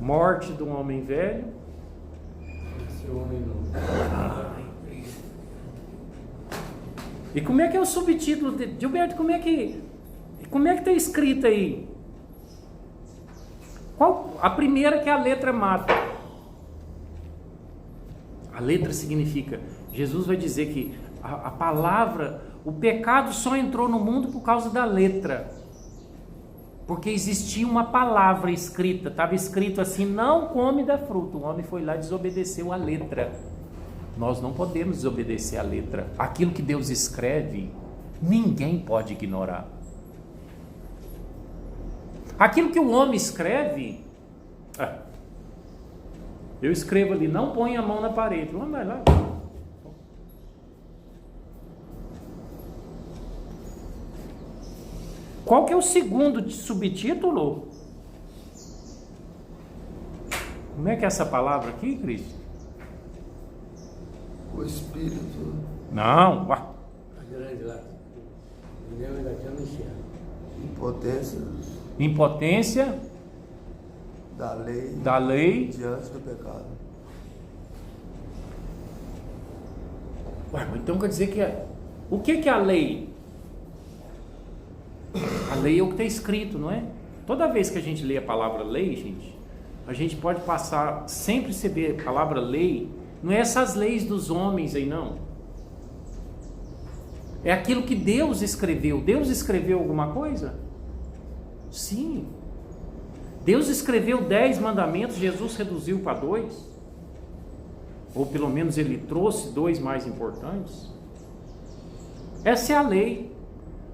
Morte do homem velho. Esse homem não. E como é que é o subtítulo de Gilberto? Como é que está escrito aí? A primeira, que é a letra mata. A letra significa, Jesus vai dizer que a palavra, o pecado só entrou no mundo por causa da letra. Porque existia uma palavra escrita, estava escrito assim: não come da fruta. O homem foi lá e desobedeceu a letra. Nós não podemos desobedecer a letra. Aquilo que Deus escreve, ninguém pode ignorar. Aquilo que o homem escreve, eu escrevo ali: não põe a mão na parede. Vamos lá. Qual que é o segundo subtítulo? Como é que é essa palavra aqui, Cristo? O Espírito. Não. A grande lá. Eu ainda tinha anunciado. Impotência Impotência da lei diante do pecado. Mas então quer dizer que o que é a lei? A lei é o que está escrito, não é? Toda vez que a gente lê a palavra lei, gente, a gente pode passar, sempre receber a palavra lei, não é essas leis dos homens aí, não. É aquilo que Deus escreveu. Deus escreveu alguma coisa? Sim. Deus escreveu 10 mandamentos, Jesus reduziu para 2. Ou pelo menos ele trouxe 2 mais importantes. Essa é a lei.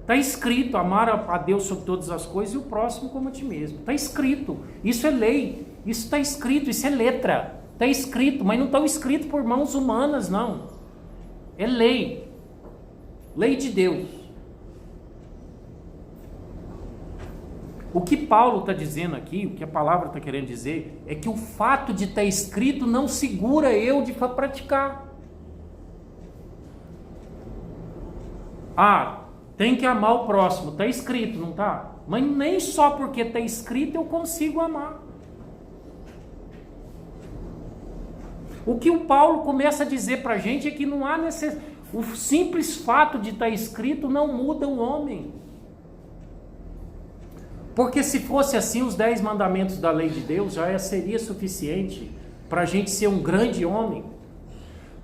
Está escrito: amar a Deus sobre todas as coisas e o próximo como a ti mesmo. Está escrito. Isso é lei. Isso está escrito. Isso é letra. Está escrito, mas não está escrito por mãos humanas, não. É lei. Lei de Deus. O que Paulo está dizendo aqui, o que a palavra está querendo dizer, é que o fato de estar escrito não segura eu de praticar. Tem que amar o próximo. Está escrito, não está? Mas nem só porque está escrito eu consigo amar. O que o Paulo começa a dizer para a gente é que não há necessidade. O simples fato de estar escrito não muda o homem. Porque se fosse assim, os 10 mandamentos da lei de Deus já seria suficiente para a gente ser um grande homem.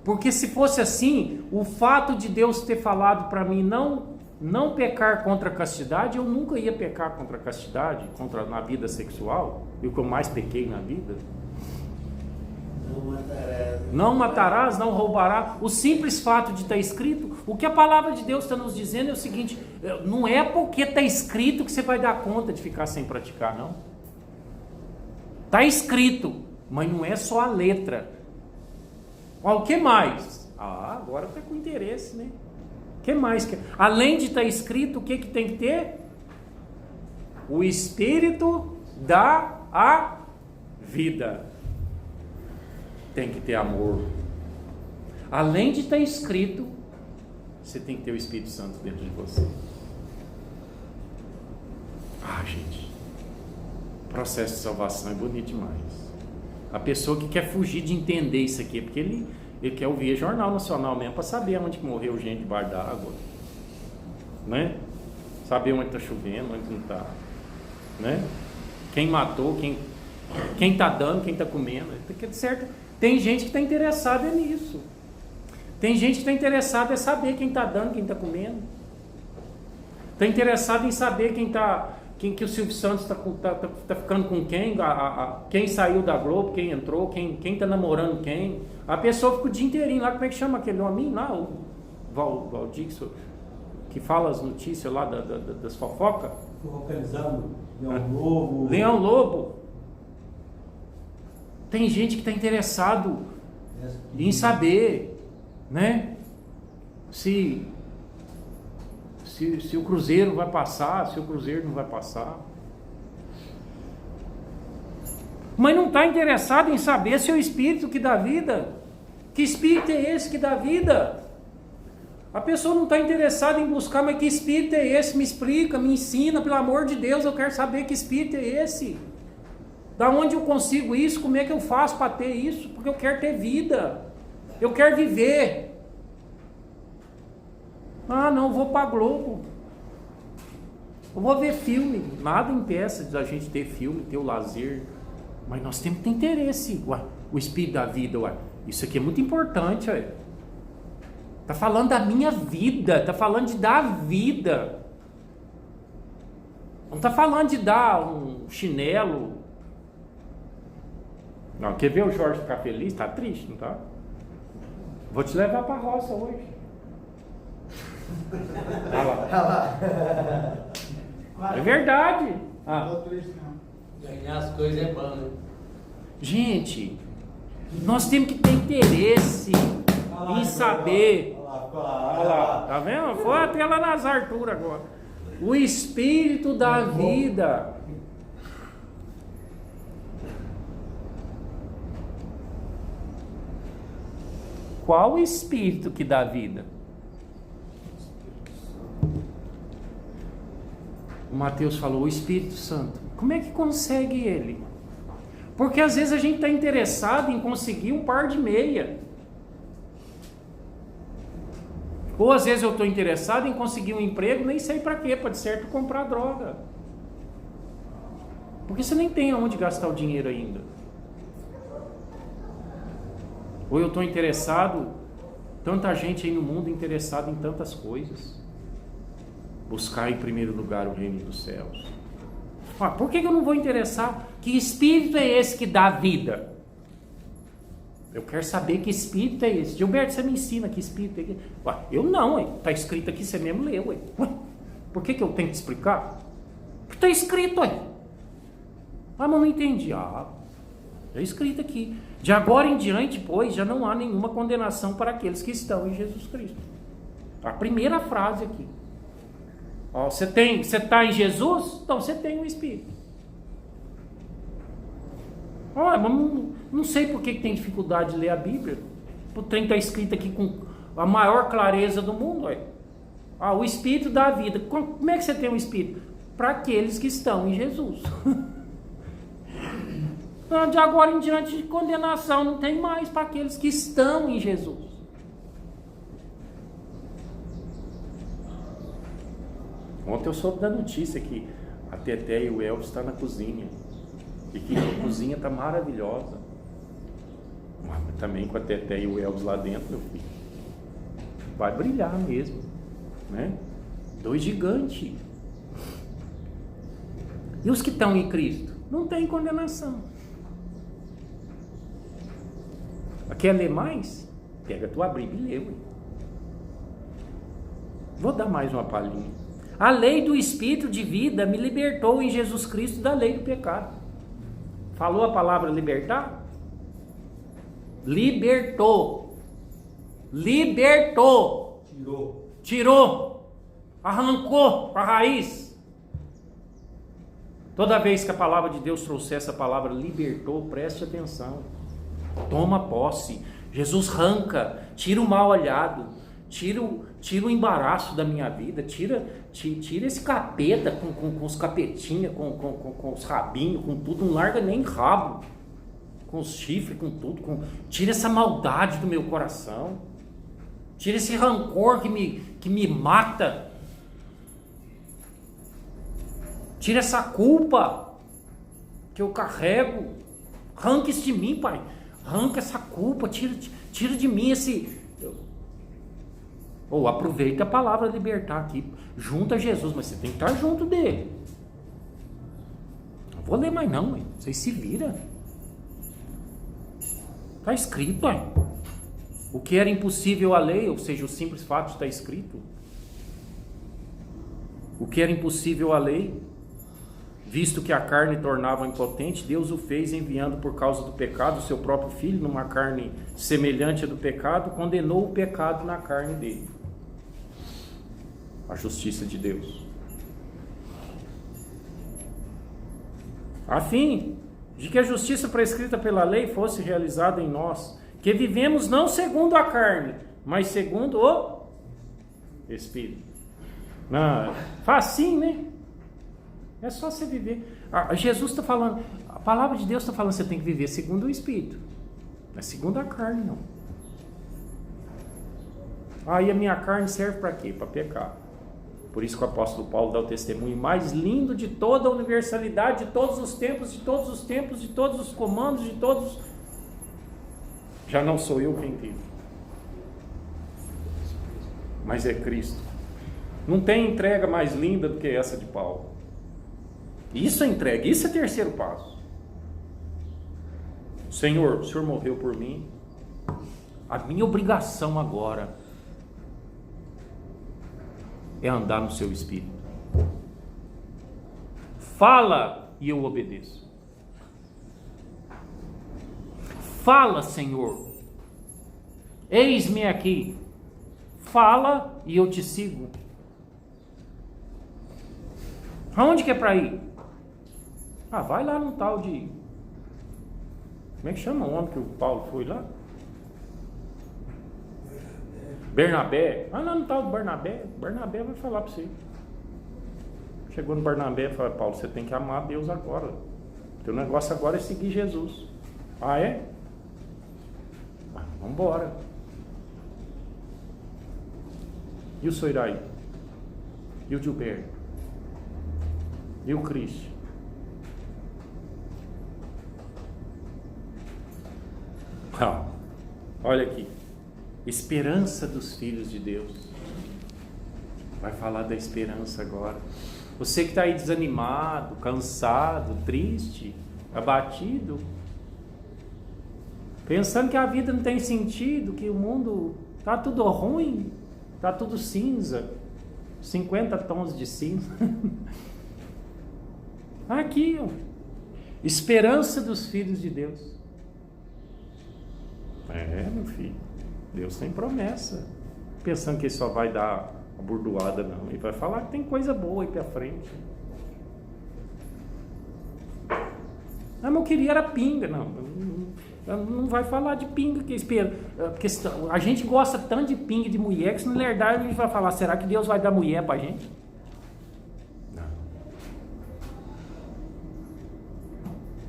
Porque se fosse assim, o fato de Deus ter falado para mim não pecar contra a castidade, eu nunca ia pecar contra a castidade, na vida sexual, e o que eu mais pequei na vida. Não matarás, não roubarás. O simples fato de estar escrito, o que a palavra de Deus está nos dizendo é o seguinte: não é porque está escrito que você vai dar conta de ficar sem praticar, não. Está escrito, mas não é só a letra. O que mais? Agora está com interesse, né? O que mais? Além de estar escrito, o que tem que ter? O Espírito dá a vida. Tem que ter amor. Além de estar escrito, você tem que ter o Espírito Santo dentro de você. Gente, o processo de salvação é bonito demais. A pessoa que quer fugir de entender isso aqui, porque ele quer ouvir Jornal Nacional mesmo, para saber onde que morreu gente debaixo d'água, né? Saber onde está chovendo, onde não está, né? Quem matou, quem está dando, quem está comendo, certo? Tem gente que está interessada nisso. Tem gente que está interessada em saber quem está dando, quem está comendo. Está interessado em saber quem que o Silvio Santos está ficando com quem, quem saiu da Globo, quem entrou, quem está namorando quem. A pessoa fica o dia inteirinho lá, como é que chama aquele homem lá, o Valdixo, que fala as notícias lá das fofocas. Localizado, Leão Lobo. Leão Lobo. Tem gente que está interessado em saber, né? Se o Cruzeiro vai passar, se o Cruzeiro não vai passar. Mas não está interessado em saber se é o Espírito que dá vida. Que Espírito é esse que dá vida? A pessoa não está interessada em buscar, mas que Espírito é esse? Me explica, me ensina, pelo amor de Deus, eu quero saber que Espírito é esse. Da onde eu consigo isso? Como é que eu faço para ter isso? Porque eu quero ter vida. Eu quero viver. Não, vou para a Globo. Eu vou ver filme. Nada impeça da gente ter filme, ter o lazer. Mas nós temos que ter interesse. O Espírito da vida. Isso aqui é muito importante. Está falando da minha vida. Está falando de dar vida. Não está falando de dar um chinelo. Não, quer ver o Jorge ficar feliz? Está triste, não tá? Vou te levar para a roça hoje. Olha lá. É verdade. Ganhar as coisas é bom, né? Gente, nós temos que ter interesse em saber. Olha lá, tá vendo? Foi até lá nas Arturas agora. O Espírito da vida. Qual o Espírito que dá vida? O Mateus falou, o Espírito Santo. Como é que consegue ele? Porque às vezes a gente está interessado em conseguir um par de meia. Ou às vezes eu estou interessado em conseguir um emprego, nem sei para quê, pode ser comprar droga. Porque você nem tem aonde gastar o dinheiro ainda. Ou eu estou interessado, tanta gente aí no mundo interessada em tantas coisas. Buscar em primeiro lugar o reino dos céus. Por que eu não vou interessar? Que espírito é esse que dá vida? Eu quero saber que espírito é esse. Gilberto, você me ensina que espírito é esse? Eu não, está escrito aqui, você mesmo leu. Por que eu tenho que explicar? Porque está escrito aí. Mas não entendi. É escrito aqui. De agora em diante, pois, já não há nenhuma condenação para aqueles que estão em Jesus Cristo. A primeira frase aqui. Você está em Jesus? Então você tem o Espírito. Mas não sei por que tem dificuldade de ler a Bíblia. O trem está escrito aqui com a maior clareza do mundo. O Espírito dá vida. Como é que você tem o Espírito? Para aqueles que estão em Jesus. De agora em diante, de condenação não tem mais para aqueles que estão em Jesus. Ontem eu soube da notícia que a Teté e o Elvis estão na cozinha. E que a cozinha está maravilhosa. Mas também com a Teté e o Elvis lá dentro, meu filho. Vai brilhar mesmo. Né? 2 gigantes. E os que estão em Cristo? Não tem condenação. Quer ler mais? Pega a tua Bíblia e lê. Ué. Vou dar mais uma palhinha. A lei do Espírito de vida me libertou em Jesus Cristo da lei do pecado. Falou a palavra libertar? Libertou. Libertou. Tirou. Arrancou a raiz. Toda vez que a palavra de Deus trouxer essa palavra libertou, preste atenção. Toma posse. Jesus arranca, tira o mal olhado, tira o embaraço da minha vida, tira esse capeta com os capetinhas, com os rabinhos, com tudo, não larga nem rabo, com os chifres, com tudo, tira essa maldade do meu coração, tira esse rancor que me mata, tira essa culpa que eu carrego, arranca isso de mim, Pai. Arranca essa culpa, tira de mim esse... aproveita a palavra libertar aqui. Junta Jesus, mas você tem que estar junto dele. Não vou ler mais não, hein? Vocês se viram. Está escrito, hein? O que era impossível à lei, ou seja, o simples fato de estar escrito. O que era impossível à lei, visto que a carne tornava impotente, Deus o fez enviando por causa do pecado o seu próprio filho, numa carne semelhante à do pecado, condenou o pecado na carne dele. A justiça de Deus. A fim de que a justiça prescrita pela lei fosse realizada em nós, que vivemos não segundo a carne, mas segundo o Espírito. Facinho, né? É só você viver. Jesus está falando, a palavra de Deus está falando, você tem que viver segundo o Espírito. Não é segundo a carne, não. E a minha carne serve para quê? Para pecar. Por isso que o apóstolo Paulo dá o testemunho mais lindo de toda a universalidade, de todos os tempos, de todos os tempos, de todos os comandos, de todos. Já não sou eu quem vive, mas é Cristo. Não tem entrega mais linda do que essa de Paulo. Isso é entrega, isso é terceiro passo. Senhor, o Senhor morreu por mim. A minha obrigação agora é andar no seu Espírito. Fala e eu obedeço. Fala, Senhor. Eis-me aqui. Fala e eu te sigo. Aonde que é para ir? Vai lá num tal de... Como é que chama o homem que o Paulo foi lá? Bernabé. Vai lá no tal de Bernabé. Bernabé vai falar para você. Chegou no Bernabé e falou: Paulo, você tem que amar Deus agora. Teu negócio agora é seguir Jesus. É? Vamos embora. E o Soirai? E o Gilberto? E o Cristo? Olha aqui. Esperança dos filhos de Deus. Vai falar da esperança agora. Você que está aí desanimado, cansado, triste, abatido, pensando que a vida não tem sentido, que o mundo está tudo ruim, está tudo cinza, 50 tons de cinza. Aqui, esperança dos filhos de Deus. Meu filho, Deus tem promessa. Pensando que ele só vai dar a burdoada, não. Ele vai falar que tem coisa boa aí pra frente. Mas eu queria era pinga, não vai falar de pinga que espera. Porque a gente gosta tanto de pinga de mulher que se não herdar, a gente vai falar: será que Deus vai dar mulher pra gente? Não.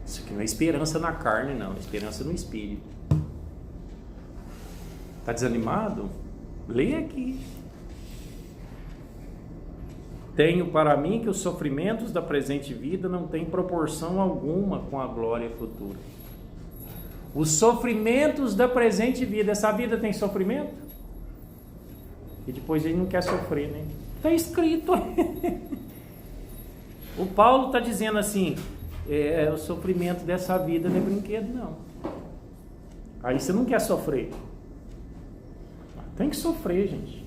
Isso aqui não é esperança na carne, não. É esperança no Espírito. Está desanimado? Lê aqui. Tenho para mim que os sofrimentos da presente vida não têm proporção alguma com a glória futura. Os sofrimentos da presente vida. Essa vida tem sofrimento? E depois ele não quer sofrer, né? Está escrito. O Paulo está dizendo assim: o sofrimento dessa vida não é brinquedo, não. Aí você não quer sofrer. Tem que sofrer, gente.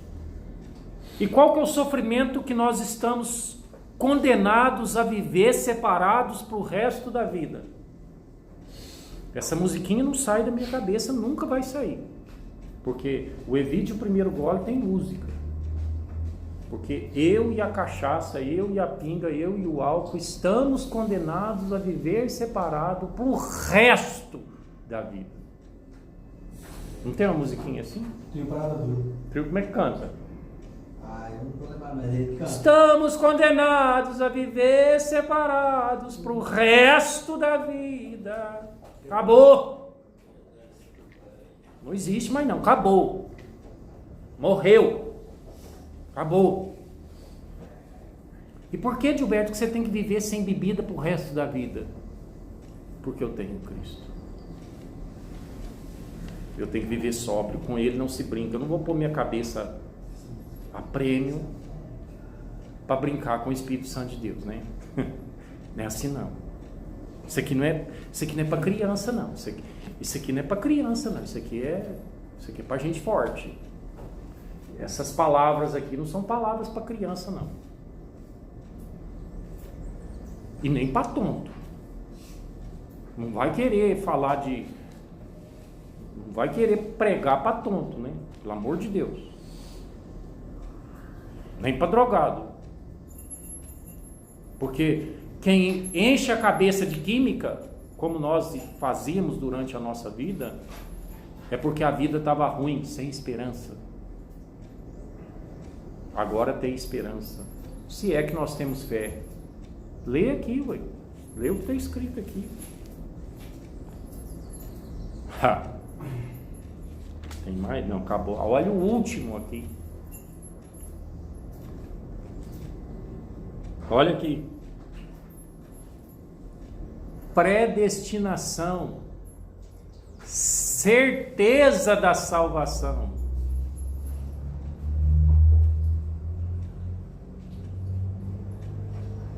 E qual que é o sofrimento que nós estamos condenados a viver separados para o resto da vida? Essa musiquinha não sai da minha cabeça, nunca vai sair. Porque o Evite, o primeiro gole, tem música. Porque eu e a cachaça, eu e a pinga, eu e o álcool estamos condenados a viver separados para o resto da vida. Não tem uma musiquinha assim? Trio Parada Dura. Trio, como é que canta? Eu não vou lembrar, mas ele canta. Estamos condenados a viver separados para o resto da vida. Acabou. Não existe mais não, acabou. Morreu. Acabou. E por que, Gilberto, que você tem que viver sem bebida para o resto da vida? Porque eu tenho Cristo. Eu tenho que viver sóbrio. Com Ele não se brinca. Eu não vou pôr minha cabeça a prêmio para brincar com o Espírito Santo de Deus, né? Não é assim não. Isso aqui não é para criança não. Isso aqui não é para criança não. Isso aqui é para gente forte. Essas palavras aqui não são palavras para criança não. E nem para tonto. Não vai querer falar de... Não vai querer pregar para tonto, né? Pelo amor de Deus. Nem para drogado. Porque quem enche a cabeça de química, como nós fazíamos durante a nossa vida, é porque a vida estava ruim, sem esperança. Agora tem esperança. Se é que nós temos fé. Lê aqui, ué. Lê o que está escrito aqui. Tem mais? Não, acabou. Olha o último aqui. Olha aqui. Predestinação. Certeza da salvação.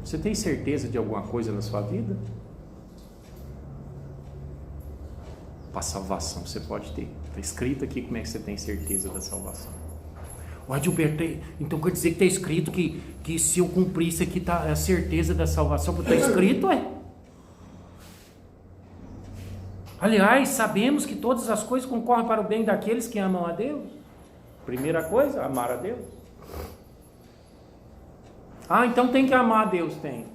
Você tem certeza de alguma coisa na sua vida? Para salvação você pode ter. Está escrito aqui como é que você tem certeza da salvação. Ó, Gilberto, então quer dizer que está escrito que se eu cumprir isso aqui tá a certeza da salvação? Está escrito, é? Aliás, sabemos que todas as coisas concorrem para o bem daqueles que amam a Deus. Primeira coisa, amar a Deus. Então tem que amar a Deus, tem.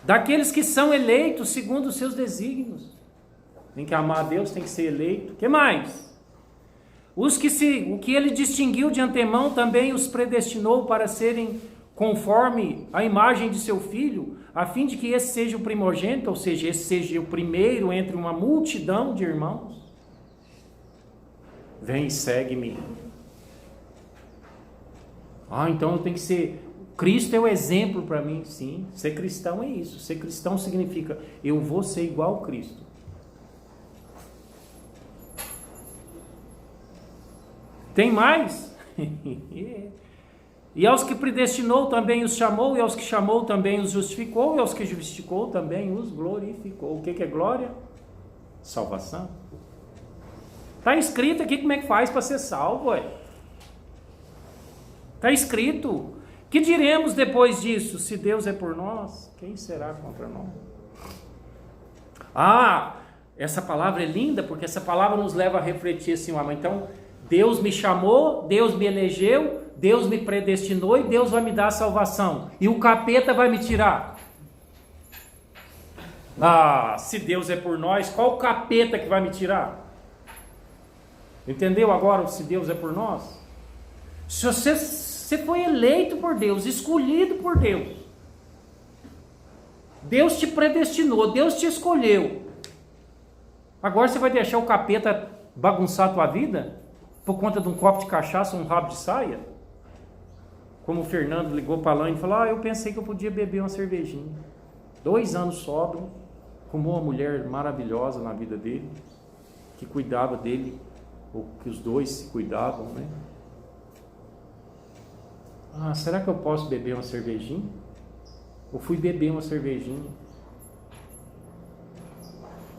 Daqueles que são eleitos segundo os seus desígnios. Tem que amar a Deus, tem que ser eleito. O que mais? O que ele distinguiu de antemão também os predestinou para serem conforme a imagem de seu filho, a fim de que esse seja o primogênito, ou seja, esse seja o primeiro entre uma multidão de irmãos. Vem e segue-me. Então eu tenho que ser... Cristo é o exemplo para mim, sim. Ser cristão é isso. Ser cristão significa eu vou ser igual a Cristo. Tem mais? E aos que predestinou também os chamou, e aos que chamou também os justificou, e aos que justificou também os glorificou. O que é glória? Salvação. Está escrito aqui como é que faz para ser salvo, ué. Está escrito. Que diremos depois disso? Se Deus é por nós, quem será contra nós? Essa palavra é linda, porque essa palavra nos leva a refletir assim, mas então Deus me chamou, Deus me elegeu, Deus me predestinou e Deus vai me dar a salvação. E o capeta vai me tirar. Se Deus é por nós, qual o capeta que vai me tirar? Entendeu agora se Deus é por nós? Se você foi eleito por Deus, escolhido por Deus, Deus te predestinou, Deus te escolheu. Agora você vai deixar o capeta bagunçar a tua vida? Por conta de um copo de cachaça ou um rabo de saia? Como o Fernando ligou para a Laine e falou, eu pensei que eu podia beber uma cervejinha. 2 anos sóbrio, arrumou uma mulher maravilhosa na vida dele, que cuidava dele, ou que os dois se cuidavam, né? Será que eu posso beber uma cervejinha? Eu fui beber uma cervejinha.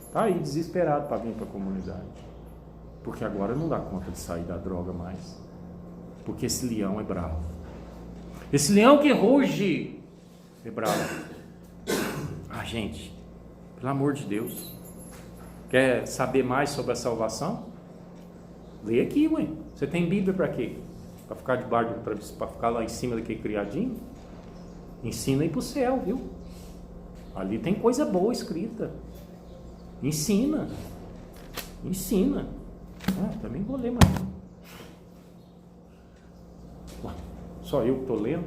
Está aí desesperado para vir para a comunidade. Porque agora não dá conta de sair da droga mais. Porque esse leão é bravo. Esse leão que ruge é bravo. Ah, gente, pelo amor de Deus. Quer saber mais sobre a salvação? Lê aqui, ué. Você tem Bíblia para quê? Para ficar debaixo, para ficar lá em cima daquele criadinho? Ensina aí para o céu, viu? Ali tem coisa boa escrita. Ensina. Ensina. Ah, também vou ler mais. Ué, só eu que estou lendo?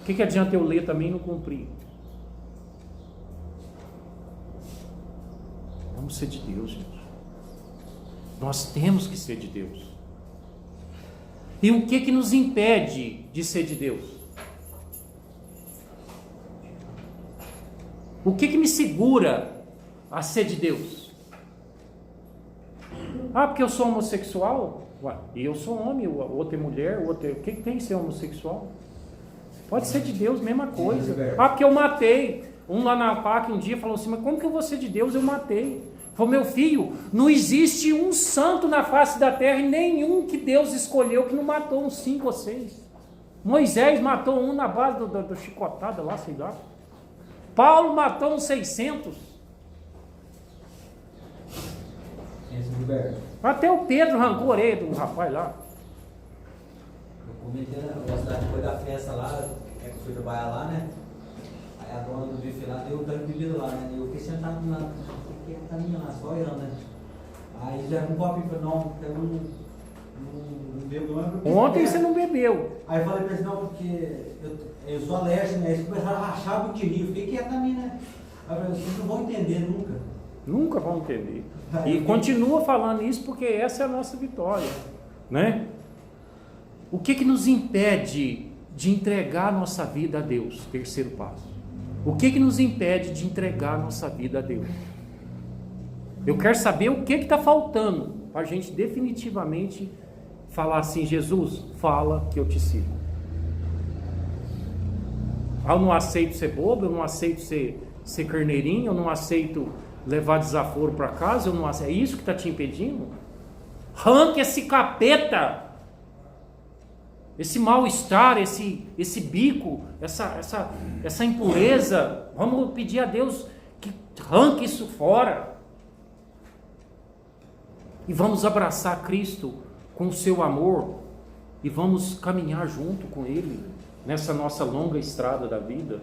O que adianta eu ler também e não cumprir? Vamos ser de Deus, gente. Nós temos que ser de Deus. E o que nos impede de ser de Deus? O que me segura a ser de Deus? Ah, porque eu sou homossexual? Ué, e eu sou homem, o outro é mulher, o outro é... O que tem que ser homossexual? Pode ser de Deus, mesma coisa. Ah, porque eu matei. Um lá na PAC um dia falou assim, mas como que eu vou ser de Deus? Eu matei. Falou, meu filho, não existe um santo na face da terra e nenhum que Deus escolheu que não matou uns 5 ou 6. Moisés matou um na base do chicotada lá, sei lá. Paulo matou uns 600. Até o Pedro arrancou a orelha do rapaz lá. Eu comentei na cidade depois da festa lá, que eu fui trabalhar lá, né? Aí a dona do buffet lá deu um tanque de bebida lá, né? Eu fiquei sentado lá, o que é a caminha lá, só olhando, né? Aí já um copinho, falei, não, eu não bebo não. Ontem você não bebeu. Aí eu falei pra eles, não, porque eu sou alérgico, né? Eles começaram a rachar o tirinho, eu fiquei quieto também, né? Aí eu falei, vocês não vão entender nunca. Nunca vão entender. E continua falando isso porque essa é a nossa vitória, né? O que nos impede de entregar a nossa vida a Deus? Terceiro passo. O que nos impede de entregar a nossa vida a Deus? Eu quero saber o que está faltando para a gente definitivamente falar assim, Jesus, fala que eu te sigo. Eu não aceito ser bobo, eu não aceito ser carneirinho, eu não aceito levar desaforo para casa, eu não aceito. É isso que está te impedindo? Arranque esse capeta, esse mal-estar, esse bico, essa impureza. Vamos pedir a Deus que arranque isso fora. E vamos abraçar Cristo com o seu amor e vamos caminhar junto com Ele nessa nossa longa estrada da vida.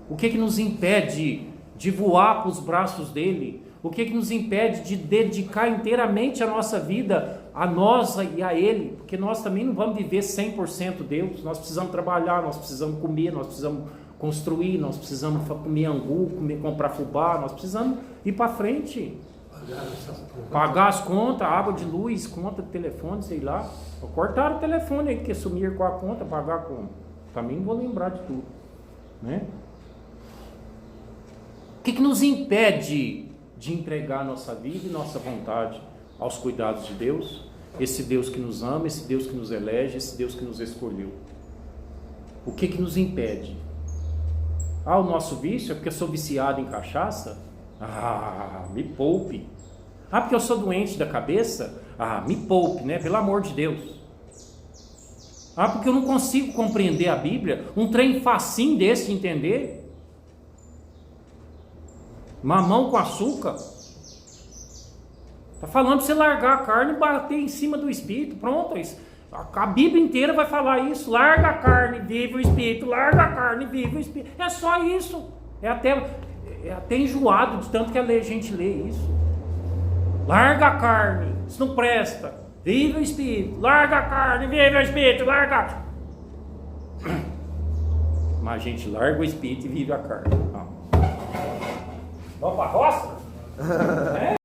O que nos impede de voar para os braços dele? O que nos impede de dedicar inteiramente a nossa vida a nós e a Ele? Porque nós também não vamos viver 100% Deus. Nós precisamos trabalhar, nós precisamos comer, nós precisamos construir, nós precisamos comer angu, comprar fubá, nós precisamos ir para frente. Pagar as contas, água de luz, conta de telefone, sei lá. Cortaram o telefone aí, porque sumiram com a conta, pagar como? Também não vou lembrar de tudo, né? O que nos impede de entregar nossa vida e nossa vontade aos cuidados de Deus? Esse Deus que nos ama, esse Deus que nos elege, esse Deus que nos escolheu. O que nos impede? Ah, o nosso vício é porque eu sou viciado em cachaça? Ah, me poupe. Ah, porque eu sou doente da cabeça? Ah, me poupe, né? Pelo amor de Deus. Ah, porque eu não consigo compreender a Bíblia? Um trem facinho desse de entender? Mamão com açúcar? Está falando para você largar a carne e bater em cima do Espírito. Pronto, a Bíblia inteira vai falar isso. Larga a carne, vive o Espírito. Larga a carne, vive o Espírito. É só isso. É até enjoado de tanto que a gente lê isso. Larga a carne, isso não presta. Vive o Espírito. Larga a carne, vive o Espírito. Larga. Mas a gente larga o Espírito e vive a carne. Vamos para a roça? É?